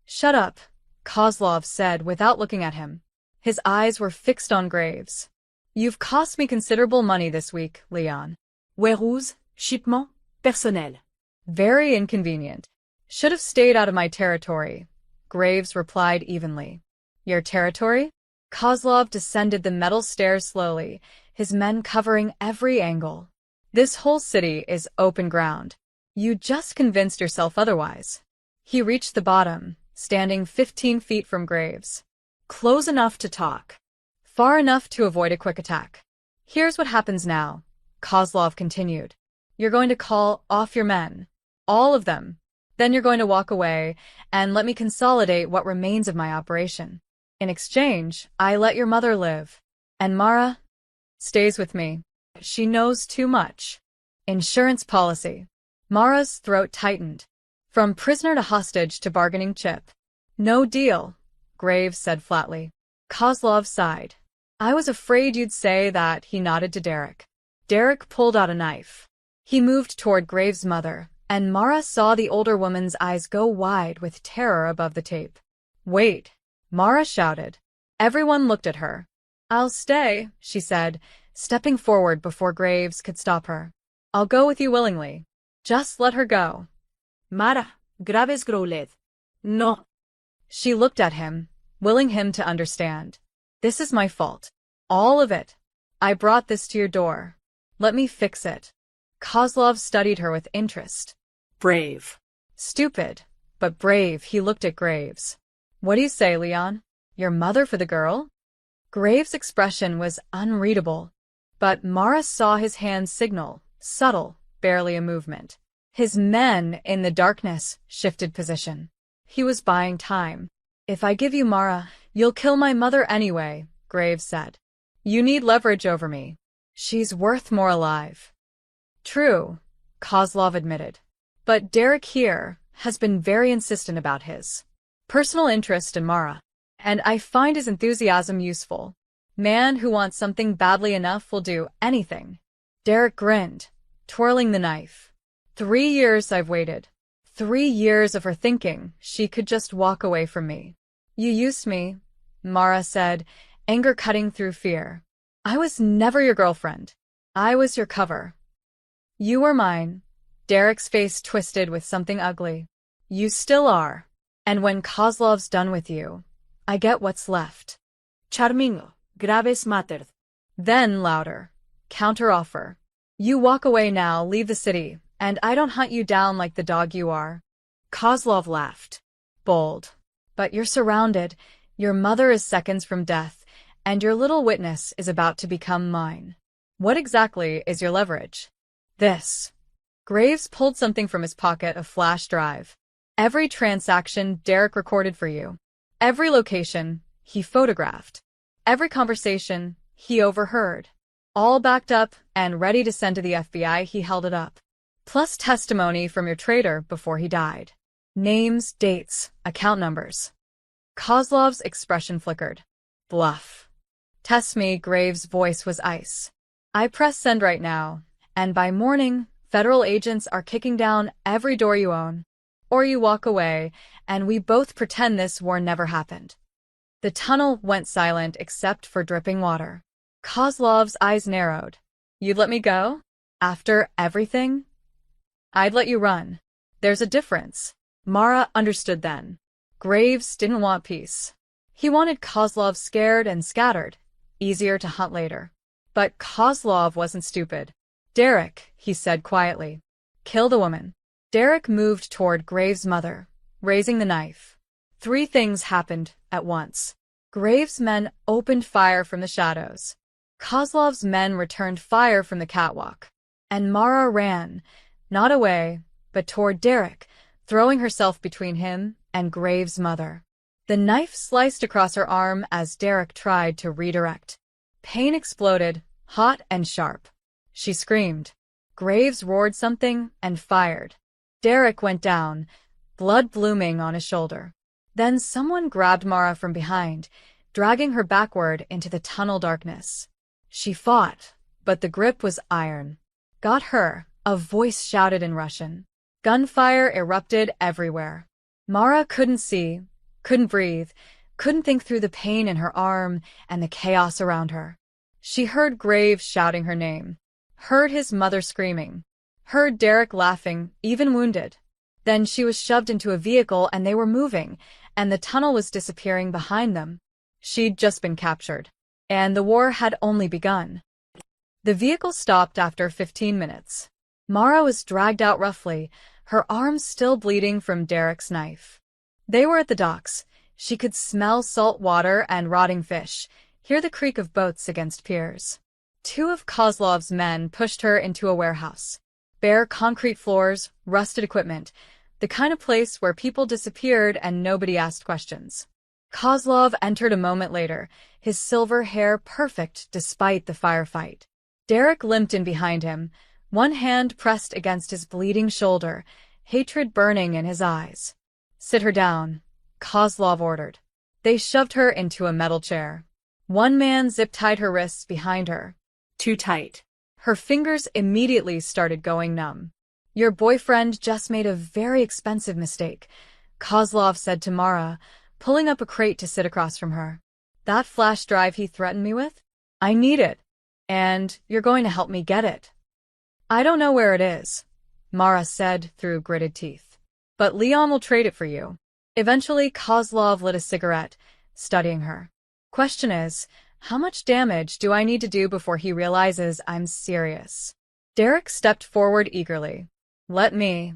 Shut up, Kozlov said without looking at him. His eyes were fixed on Graves. You've cost me considerable money this week, Leon. Warehouse, shipment, personnel. Very inconvenient. Should have stayed out of my territory, Graves replied evenly. Your territory? Kozlov descended the metal stairs slowly, his men covering every angle. This whole city is open ground. You just convinced yourself otherwise. He reached the bottom, standing 15 feet from Graves. Close enough to talk. Far enough to avoid a quick attack. Here's what happens now, Kozlov continued. You're going to call off your men. All of them. Then you're going to walk away and let me consolidate what remains of my operation. In exchange, I let your mother live. And Mara stays with me. She knows too much. Insurance policy. Mara's throat tightened. From prisoner to hostage to bargaining chip. No deal, Graves said flatly. Kozlov sighed. I was afraid you'd say that, he nodded to Derek. Derek pulled out a knife. He moved toward Graves' mother, and Mara saw the older woman's eyes go wide with terror above the tape. Wait, Mara shouted. Everyone looked at her. I'll stay, she said, stepping forward before Graves could stop her. I'll go with you willingly. Just let her go. Mara, Graves growled. No. She looked at him, willing him to understand. This is my fault. All of it. I brought this to your door. Let me fix it. Kozlov studied her with interest. Brave. Stupid, but brave. He looked at Graves. What do you say, Leon? Your mother for the girl? Graves' expression was unreadable, but Mara saw his hand signal, subtle, barely a movement. His men, in the darkness, shifted position. He was buying time. If I give you Mara, you'll kill my mother anyway, Graves said. You need leverage over me. She's worth more alive. True, Kozlov admitted. But Derek here has been very insistent about his personal interest in Mara, and I find his enthusiasm useful. Man who wants something badly enough will do anything. Derek grinned, twirling the knife. 3 years I've waited. 3 years of her thinking she could just walk away from me. You used me, Mara said, anger cutting through fear. I was never your girlfriend. I was your cover. You were mine. Derek's face twisted with something ugly. You still are. And when Kozlov's done with you, I get what's left. Charming, Graves mattered. Then louder. Counter-offer. You walk away now, leave the city, and I don't hunt you down like the dog you are. Kozlov laughed. Bold. But you're surrounded. Your mother is seconds from death, and your little witness is about to become mine. What exactly is your leverage? This. Graves pulled something from his pocket, a flash drive. Every transaction Derek recorded for you. Every location he photographed. Every conversation he overheard. All backed up and ready to send to the FBI. He held it up. Plus testimony from your trader before he died. Names, dates, account numbers. Kozlov's expression flickered. Bluff. Test me, Graves' voice was ice. I press send right now, and by morning, federal agents are kicking down every door you own. Or you walk away, and we both pretend this war never happened. The tunnel went silent except for dripping water. Kozlov's eyes narrowed. You'd let me go? After everything? I'd let you run. There's a difference. Mara understood then. Graves didn't want peace. He wanted Kozlov scared and scattered, easier to hunt later. But Kozlov wasn't stupid. Derek, he said quietly. Kill the woman. Derek moved toward Graves' mother, raising the knife. 3 things happened at once. Graves' men opened fire from the shadows. Kozlov's men returned fire from the catwalk. And Mara ran, not away, but toward Derek, throwing herself between him and Graves' mother. The knife sliced across her arm as Derek tried to redirect. Pain exploded, hot and sharp. She screamed. Graves roared something and fired. Derek went down, blood blooming on his shoulder. Then someone grabbed Mara from behind, dragging her backward into the tunnel darkness. She fought, but the grip was iron. Got her, a voice shouted in Russian. Gunfire erupted everywhere. Mara couldn't see, couldn't breathe, couldn't think through the pain in her arm and the chaos around her. She heard Graves shouting her name, heard his mother screaming, heard Derek laughing, even wounded. Then she was shoved into a vehicle and they were moving, and the tunnel was disappearing behind them. She'd just been captured. And the war had only begun. The vehicle stopped after 15 minutes. Mara was dragged out roughly, her arms still bleeding from Derek's knife. They were at the docks. She could smell salt water and rotting fish, hear the creak of boats against piers. 2 of Kozlov's men pushed her into a warehouse. Bare concrete floors, rusted equipment, the kind of place where people disappeared and nobody asked questions. Kozlov entered a moment later, his silver hair perfect despite the firefight. Derek limped in behind him, one hand pressed against his bleeding shoulder, hatred burning in his eyes. Sit her down, Kozlov ordered. They shoved her into a metal chair. One man zip-tied her wrists behind her. Too tight. Her fingers immediately started going numb. Your boyfriend just made a very expensive mistake, Kozlov said to Mara, pulling up a crate to sit across from her. That flash drive he threatened me with? I need it. And you're going to help me get it. I don't know where it is, Mara said through gritted teeth. But Leon will trade it for you. Eventually, Kozlov lit a cigarette, studying her. Question is, how much damage do I need to do before he realizes I'm serious? Derek stepped forward eagerly. Let me.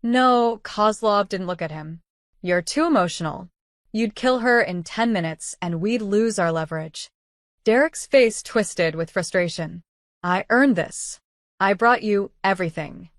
No, Kozlov didn't look at him. You're too emotional. You'd kill her in 10 minutes and we'd lose our leverage. Derek's face twisted with frustration. I earned this. I brought you everything.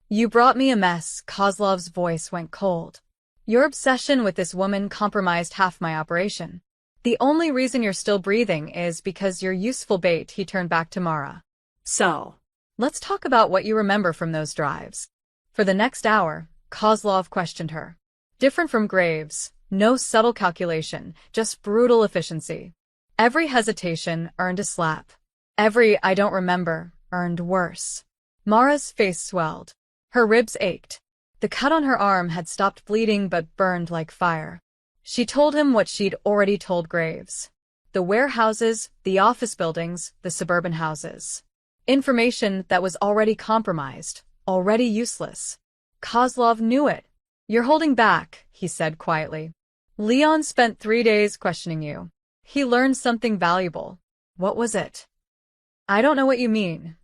You brought me a mess. Kozlov's voice went cold. Your obsession with this woman compromised half my operation. The only reason you're still breathing is because you're useful bait. He turned back to Mara. So, let's talk about what you remember from those drives. For the next hour, Kozlov questioned her. Different from Graves, no subtle calculation, just brutal efficiency. Every hesitation earned a slap. Every I don't remember earned worse. Mara's face swelled. Her ribs ached. The cut on her arm had stopped bleeding but burned like fire. She told him what she'd already told Graves. The warehouses, the office buildings, the suburban houses. Information that was already compromised, already useless. Kozlov knew it. You're holding back, he said quietly. Leon spent 3 days questioning you. He learned something valuable. What was it? I don't know what you mean.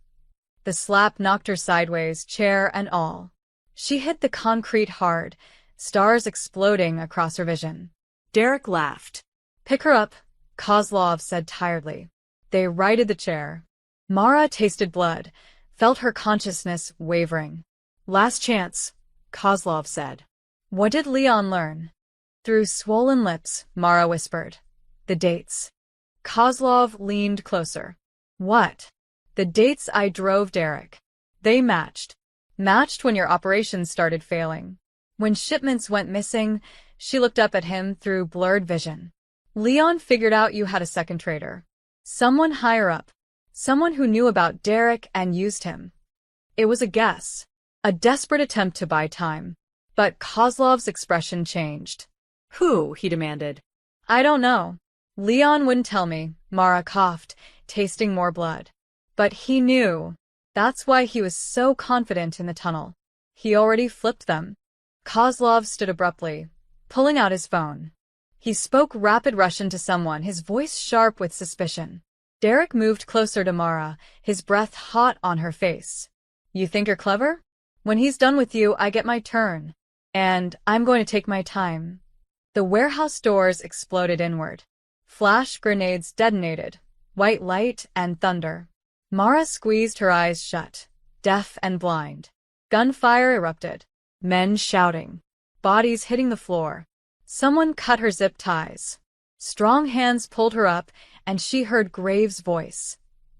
The slap knocked her sideways, chair and all. She hit the concrete hard, stars exploding across her vision. Derek laughed. Pick her up, Kozlov said tiredly. They righted the chair. Mara tasted blood, felt her consciousness wavering. Last chance, Kozlov said. What did Leon learn? Through swollen lips, Mara whispered. The dates. Kozlov leaned closer. What? The dates I drove Derek. They matched. Matched when your operations started failing. When shipments went missing, she looked up at him through blurred vision. Leon figured out you had a second traitor. Someone higher up. Someone who knew about Derek and used him. It was a guess. A desperate attempt to buy time. But Kozlov's expression changed. Who? He demanded. I don't know. Leon wouldn't tell me, Mara coughed, tasting more blood. But he knew. That's why he was so confident in the tunnel. He already flipped them. Kozlov stood abruptly, pulling out his phone. He spoke rapid Russian to someone, his voice sharp with suspicion. Derek moved closer to Mara, his breath hot on her face. You think you're clever? When he's done with you, I get my turn. And I'm going to take my time. The warehouse doors exploded inward. Flash grenades detonated, white light and thunder. Mara squeezed her eyes shut, deaf and blind. Gunfire erupted. Men shouting. Bodies hitting the floor. Someone cut her zip ties. Strong hands pulled her up, and she heard Graves' voice.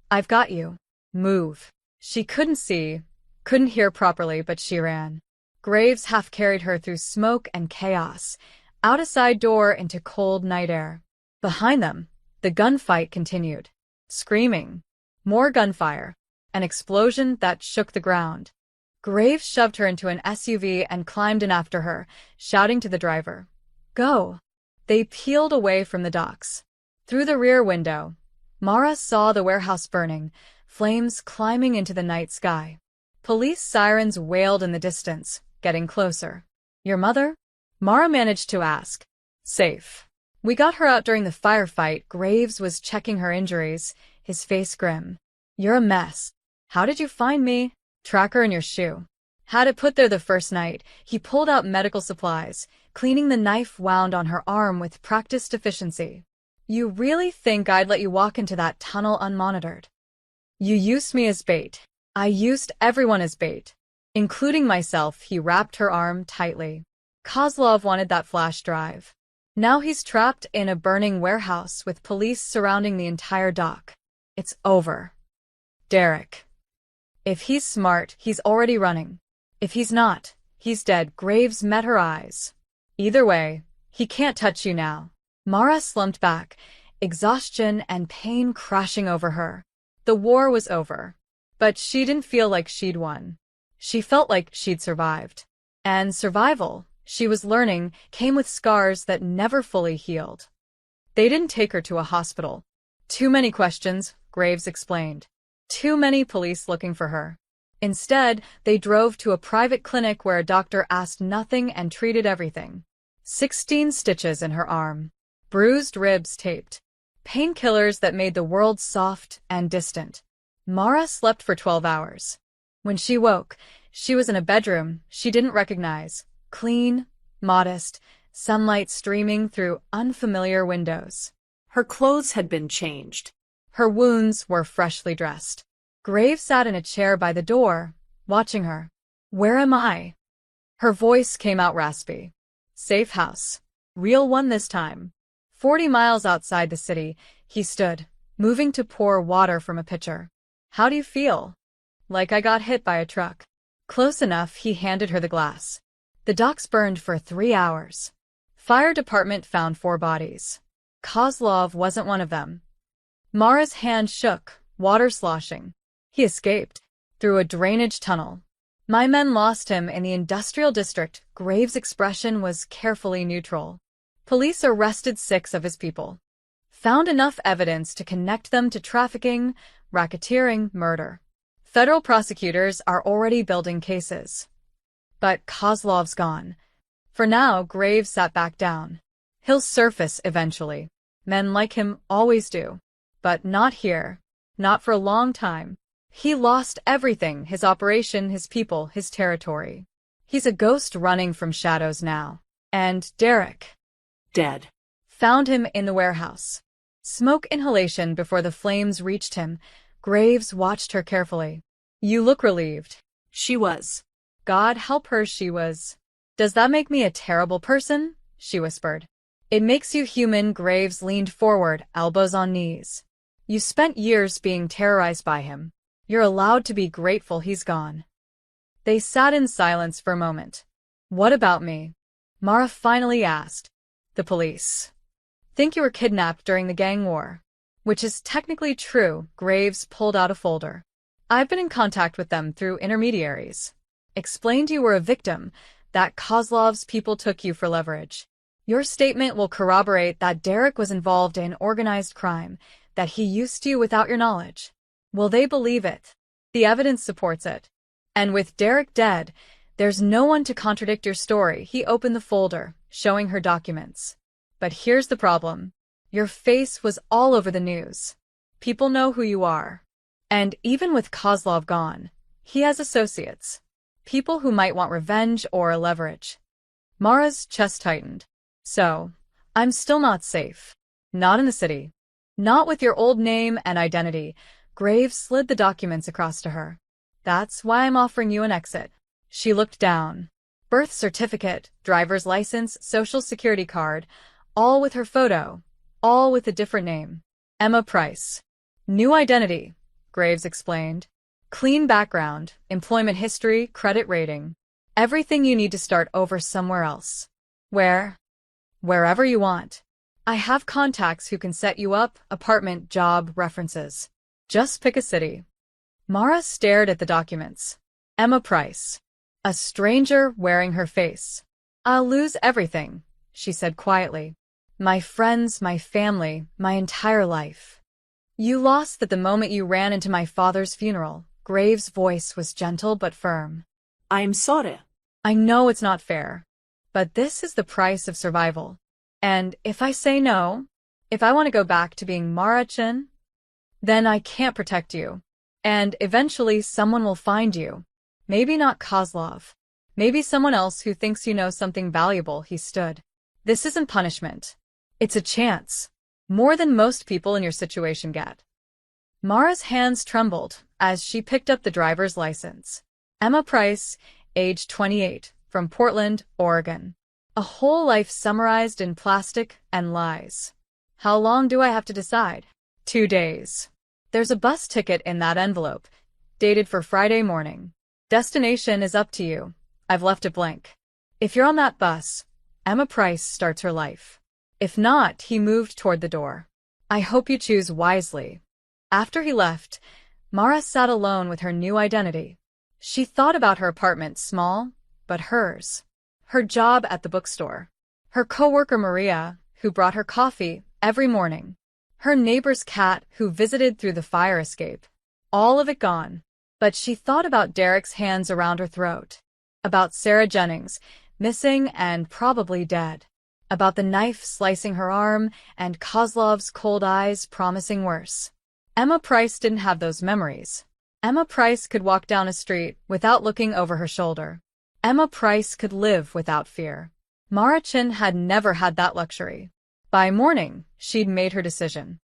I've got you. Move. She couldn't see, couldn't hear properly, but she ran. Graves half carried her through smoke and chaos, out a side door into cold night air. Behind them, the gunfight continued. Screaming. More gunfire. An explosion that shook the ground. Graves shoved her into an SUV and climbed in after her, shouting to the driver. Go. They peeled away from the docks. Through the rear window, Mara saw the warehouse burning, flames climbing into the night sky. Police sirens wailed in the distance, getting closer. Your mother? Mara managed to ask. Safe. We got her out during the firefight. Graves was checking her injuries, his face grim. You're a mess. How did you find me? Tracker in your shoe. Had it put there the first night. He pulled out medical supplies, cleaning the knife wound on her arm with practiced efficiency. You really think I'd let you walk into that tunnel unmonitored? You used me as bait. I used everyone as bait. Including myself. He wrapped her arm tightly. Kozlov wanted that flash drive. Now he's trapped in a burning warehouse with police surrounding the entire dock. It's over. Derek. If he's smart, he's already running. If he's not, he's dead. Graves met her eyes. Either way, he can't touch you now. Mara slumped back, exhaustion and pain crashing over her. The war was over. But she didn't feel like she'd won. She felt like she'd survived. And survival, she was learning, came with scars that never fully healed. They didn't take her to a hospital. Too many questions, Graves explained. Too many police looking for her. Instead, they drove to a private clinic where a doctor asked nothing and treated everything. 16 stitches in her arm. Bruised ribs taped. Painkillers that made the world soft and distant. Mara slept for 12 hours. When she woke, she was in a bedroom she didn't recognize. Clean, modest, sunlight streaming through unfamiliar windows. Her clothes had been changed. Her wounds were freshly dressed. Graves sat in a chair by the door, watching her. Where am I? Her voice came out raspy. Safe house. Real one this time. 40 miles outside the city, he stood, moving to pour water from a pitcher. How do you feel? Like I got hit by a truck. Close enough, he handed her the glass. The docks burned for 3 hours. Fire department found 4 bodies. Kozlov wasn't one of them. Mara's hand shook, water sloshing. He escaped. Through a drainage tunnel. My men lost him in the industrial district. Graves' expression was carefully neutral. Police arrested 6 of his people. Found enough evidence to connect them to trafficking, racketeering, murder. Federal prosecutors are already building cases. But Kozlov's gone. For now, Graves sat back down. He'll surface eventually. Men like him always do. But not here. Not for a long time. He lost everything, his operation, his people, his territory. He's a ghost running from shadows now. And Derek. Dead. Found him in the warehouse. Smoke inhalation before the flames reached him. Graves watched her carefully. You look relieved. She was. God help her, she was. Does that make me a terrible person? She whispered. It makes you human. Graves leaned forward, elbows on knees. You spent years being terrorized by him. You're allowed to be grateful he's gone. They sat in silence for a moment. What about me? Mara finally asked. The police. Think you were kidnapped during the gang war. Which is technically true. Graves pulled out a folder. I've been in contact with them through intermediaries. Explained you were a victim, that Kozlov's people took you for leverage. Your statement will corroborate that Derek was involved in organized crime, that he used you without your knowledge. Will they believe it? The evidence supports it. And with Derek dead, there's no one to contradict your story. He opened the folder, showing her documents. But here's the problem. Your face was all over the news. People know who you are. And even with Kozlov gone, he has associates. People who might want revenge or leverage. Mara's chest tightened. So, I'm still not safe. Not in the city. Not with your old name and identity. Graves slid the documents across to her. That's why I'm offering you an exit. She looked down. Birth certificate, driver's license, social security card, all with her photo, all with a different name. Emma Price. New identity, Graves explained. Clean background, employment history, credit rating. Everything you need to start over somewhere else. Wherever you want. I have contacts who can set you up, apartment, job, references. Just pick a city. Mara stared at the documents. Emma Price. A stranger wearing her face. I'll lose everything, she said quietly. My friends, my family, my entire life. You lost that the moment you ran into my father's funeral. Graves' voice was gentle but firm. I'm sorry. I know it's not fair, but this is the price of survival. And if I say no, if I want to go back to being Mara Chen, then I can't protect you. And eventually someone will find you. Maybe not Kozlov. Maybe someone else who thinks you know something valuable. He stood. This isn't punishment. It's a chance. More than most people in your situation get. Mara's hands trembled as she picked up the driver's license. Emma Price, age 28, from Portland, Oregon. A whole life summarized in plastic and lies. How long do I have to decide? 2 days. There's a bus ticket in that envelope, dated for Friday morning. Destination is up to you. I've left it blank. If you're on that bus, Emma Price starts her life. If not, he moved toward the door. I hope you choose wisely. After he left, Mara sat alone with her new identity. She thought about her apartment, small, but hers. Her job at the bookstore. Her coworker Maria, who brought her coffee every morning. Her neighbor's cat who visited through the fire escape. All of it gone. But she thought about Derek's hands around her throat. About Sarah Jennings, missing and probably dead. About the knife slicing her arm and Kozlov's cold eyes promising worse. Emma Price didn't have those memories. Emma Price could walk down a street without looking over her shoulder. Emma Price could live without fear. Mara Chen had never had that luxury. By morning, she'd made her decision.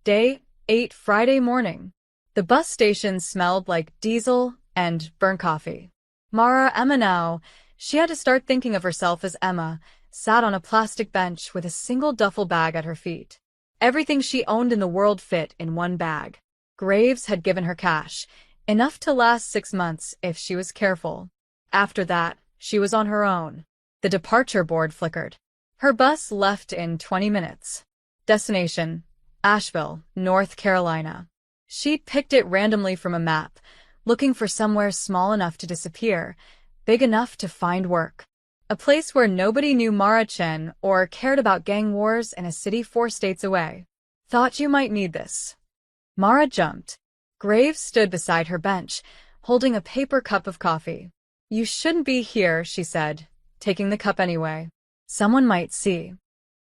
Day 8, Friday morning. The bus station smelled like diesel and burnt coffee. Emma now, she had to start thinking of herself as Emma, sat on a plastic bench with a single duffel bag at her feet. Everything she owned in the world fit in one bag. Graves had given her cash, enough to last 6 months if she was careful. After that, she was on her own. The departure board flickered. Her bus left in 20 minutes. Destination, Asheville, North Carolina. She'd picked it randomly from a map, looking for somewhere small enough to disappear, big enough to find work. A place where nobody knew Mara Chen or cared about gang wars in a city 4 states away. Thought you might need this. Mara jumped. Graves stood beside her bench, holding a paper cup of coffee. You shouldn't be here, she said, taking the cup anyway. Someone might see.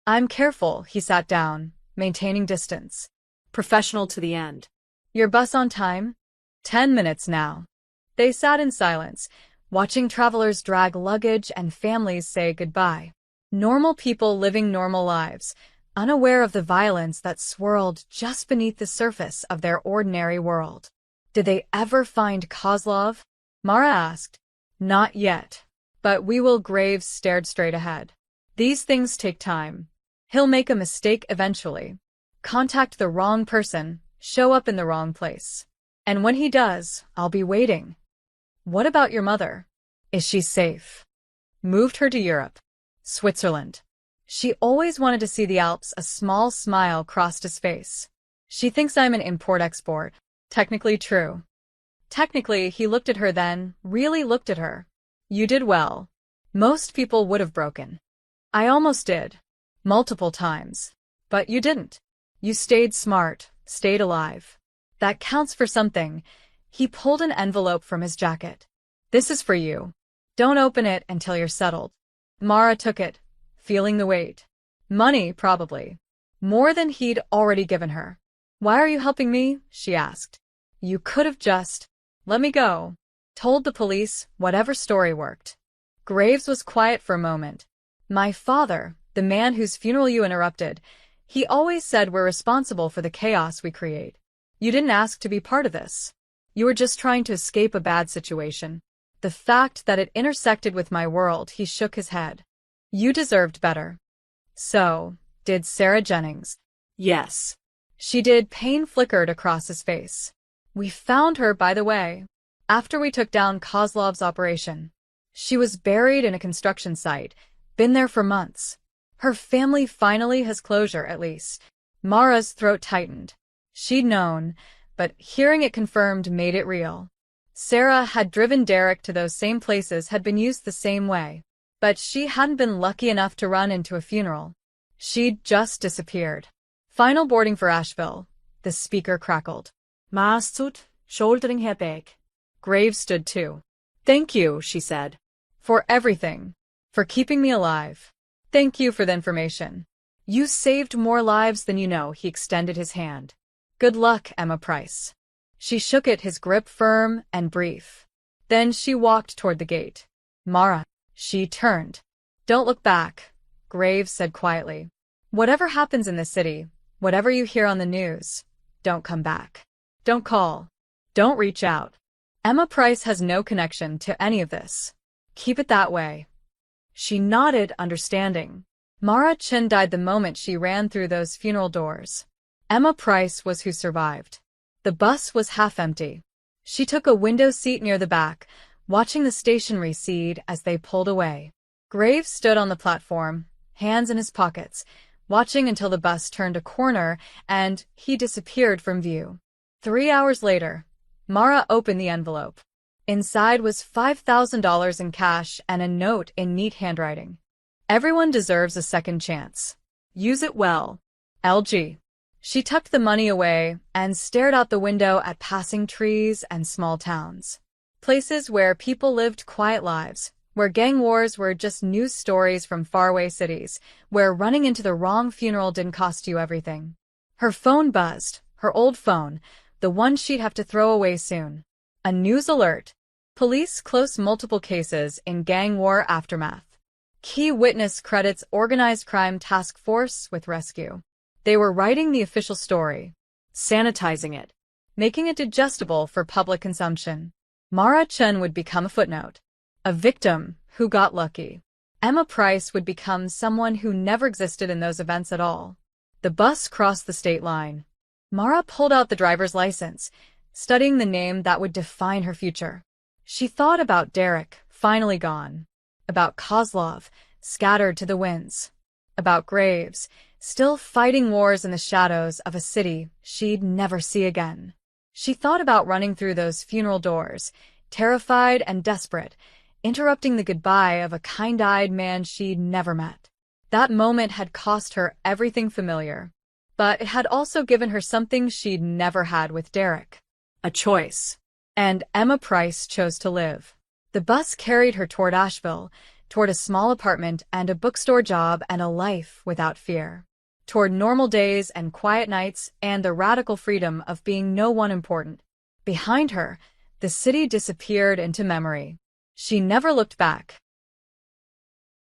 I'm careful, he sat down, maintaining distance. Professional to the end. Your bus on time? 10 minutes now. They sat in silence, watching travelers drag luggage and families say goodbye. Normal people living normal lives, unaware of the violence that swirled just beneath the surface of their ordinary world. Did they ever find Kozlov? Mara asked. Not yet. But we will. Graves stared straight ahead. These things take time. He'll make a mistake eventually. Contact the wrong person, show up in the wrong place. And when he does, I'll be waiting. What about your mother? Is she safe? Moved her to Europe. Switzerland. She always wanted to see the Alps. A small smile crossed his face. She thinks I'm an import-export. Technically true. Technically, he looked at her then, really looked at her. You did well. Most people would have broken. I almost did. Multiple times. But you didn't. You stayed smart, stayed alive. That counts for something. He pulled an envelope from his jacket. This is for you. Don't open it until you're settled. Mara took it, feeling the weight. Money, probably. More than he'd already given her. "Why are you helping me?" she asked. "You could have just let me go." Told the police whatever story worked. Graves was quiet for a moment. "My father, the man whose funeral you interrupted, he always said we're responsible for the chaos we create. You didn't ask to be part of this. You were just trying to escape a bad situation. The fact that it intersected with my world," he shook his head. "You deserved better." "So, did Sarah Jennings?" Yes. She did. Pain flickered across his face. "We found her, by the way, after we took down Kozlov's operation. She was buried in a construction site, been there for months. Her family finally has closure, at least." Mara's throat tightened. She'd known, but hearing it confirmed made it real. Sarah had driven Derek to those same places, had been used the same way. But she hadn't been lucky enough to run into a funeral. She'd just disappeared. "Final boarding for Asheville," the speaker crackled. Maastut, shouldering her back. Graves stood too. "Thank you," she said. "For everything. For keeping me alive. Thank you for the information. You saved more lives than you know," he extended his hand. "Good luck, Emma Price." She shook it, his grip firm and brief. Then she walked toward the gate. "Mara." She turned. "Don't look back," Graves said quietly. "Whatever happens in this city, whatever you hear on the news, don't come back. Don't call. Don't reach out. Emma Price has no connection to any of this. Keep it that way." She nodded, understanding. Mara Chin died the moment she ran through those funeral doors. Emma Price was who survived. The bus was half empty. She took a window seat near the back, watching the station recede as they pulled away. Graves stood on the platform, hands in his pockets, watching until the bus turned a corner and he disappeared from view. 3 hours later, Mara opened the envelope. Inside was $5,000 in cash and a note in neat handwriting. "Everyone deserves a second chance. Use it well. LG." She tucked the money away and stared out the window at passing trees and small towns. Places where people lived quiet lives, where gang wars were just news stories from faraway cities, where running into the wrong funeral didn't cost you everything. Her phone buzzed, her old phone, the one she'd have to throw away soon. A news alert. Police close multiple cases in gang war aftermath. Key witness credits Organized Crime Task Force with rescue. They were writing the official story, sanitizing it, making it digestible for public consumption. Mara Chen would become a footnote, a victim who got lucky. Emma Price would become someone who never existed in those events at all. The bus crossed the state line. Mara pulled out the driver's license, studying the name that would define her future. She thought about Derek, finally gone. About Kozlov, scattered to the winds. About Graves, still fighting wars in the shadows of a city she'd never see again. She thought about running through those funeral doors, terrified and desperate, interrupting the goodbye of a kind-eyed man she'd never met. That moment had cost her everything familiar, but it had also given her something she'd never had with Derek. A choice. And Emma Price chose to live. The bus carried her toward Asheville, toward a small apartment and a bookstore job and a life without fear. Toward normal days and quiet nights and the radical freedom of being no one important. Behind her, the city disappeared into memory. She never looked back.